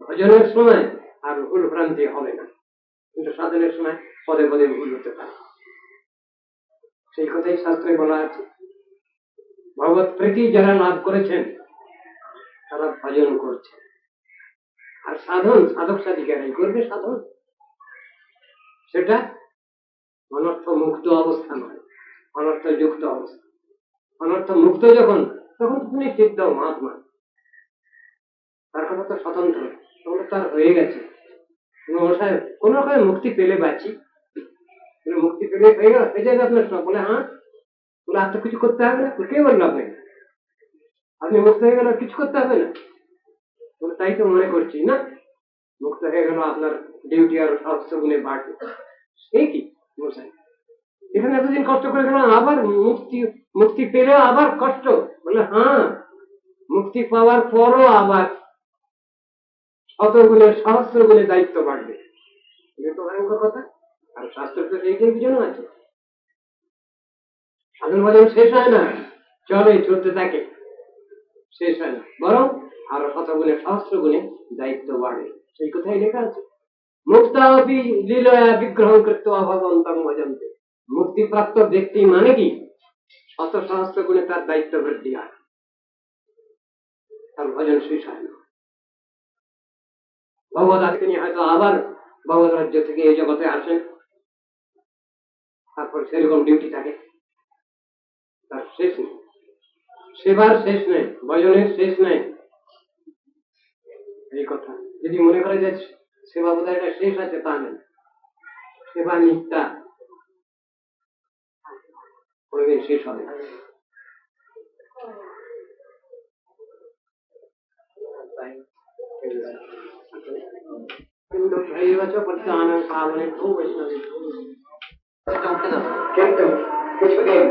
ভজনের সময় আর ভুল ভ্রান্তি হবে না, কিন্তু সাধনের সময় পদে পদে ভুল হতে পারে, সেই কথাই শাস্ত্রে বলা আছে। ভগবত প্রীতি যারা লাভ করেছেন তারা ভজন করছে, আর সাধন সাধক সাধিকারাই করবে সাধন। সেটা অনর্থ মুক্ত অবস্থা নয়, অনর্থ যুক্ত অবস্থা। অনর্থ মুক্ত যখন, তখন তুমি সিদ্ধ মহাত্মা, তার কথা তো স্বতন্ত্র, তখন তার হয়ে গেছে। কোন রকম মুক্তি পেলে বাঁচি, মুক্তি পেলে হয়ে গেল, হয়ে যাবে আপনার সব। বলে হ্যাঁ, বলে আর তো কিছু করতে হবে না। কে বললো আপনাকে আপনি মুক্ত হয়ে গেল, কিছু করতে হবে না? বলে তাই তো মনে করছি না, মুক্ত হয়ে গেল আপনার ডিউটি আরো সহস্র গুণে বাড়বে। সেই কি মশাই, এখানে এতদিন কষ্ট করে গেলাম, আবার মুক্তি পেলেও আবার কষ্ট? বলে হ্যাঁ, মুক্তি পাওয়ার পরও আবার শত গুণে সহস্র গুণে দায়িত্ব বাড়বে। এটা তো ভয়ঙ্কর কথা। আর শাস্ত্র তো সেইটাই বিজন্য আছে। সাধন ভজন শেষ হয় না, চলে, চলতে থাকে, শেষ হয় না, বরং আরো শত গুণে সহস্র গুণে দায়িত্ব বাড়ে, সেই কথাই লেখা আছে। মুক্তাপি লীলয়া বিগ্রহ কৃত্বা ভগবন্তং ভজন্তে। মুক্তিপ্রাপ্ত ব্যক্তি মানে কি, শত সহস্র গুণে তার দায়িত্ব বৃদ্ধি হয়, তার ভজন শেষ হয় না। ভগবত তিনি হয়তো আবার ভগবত রাজ্য থেকে এই জগতে আসেন, তারপর সেরকম ডিউটি থাকে, তার শেষ নেই, সেবার শেষ নেই, ভজনের শেষ নেই। এই কথা যদি মনে করে যে সেবা বোধ হয় শেষ আছে, তা নেই। সেবা নিত্যা, কোনদিন শেষ হবে না। কিন্তু কিন্তু কিছুদিন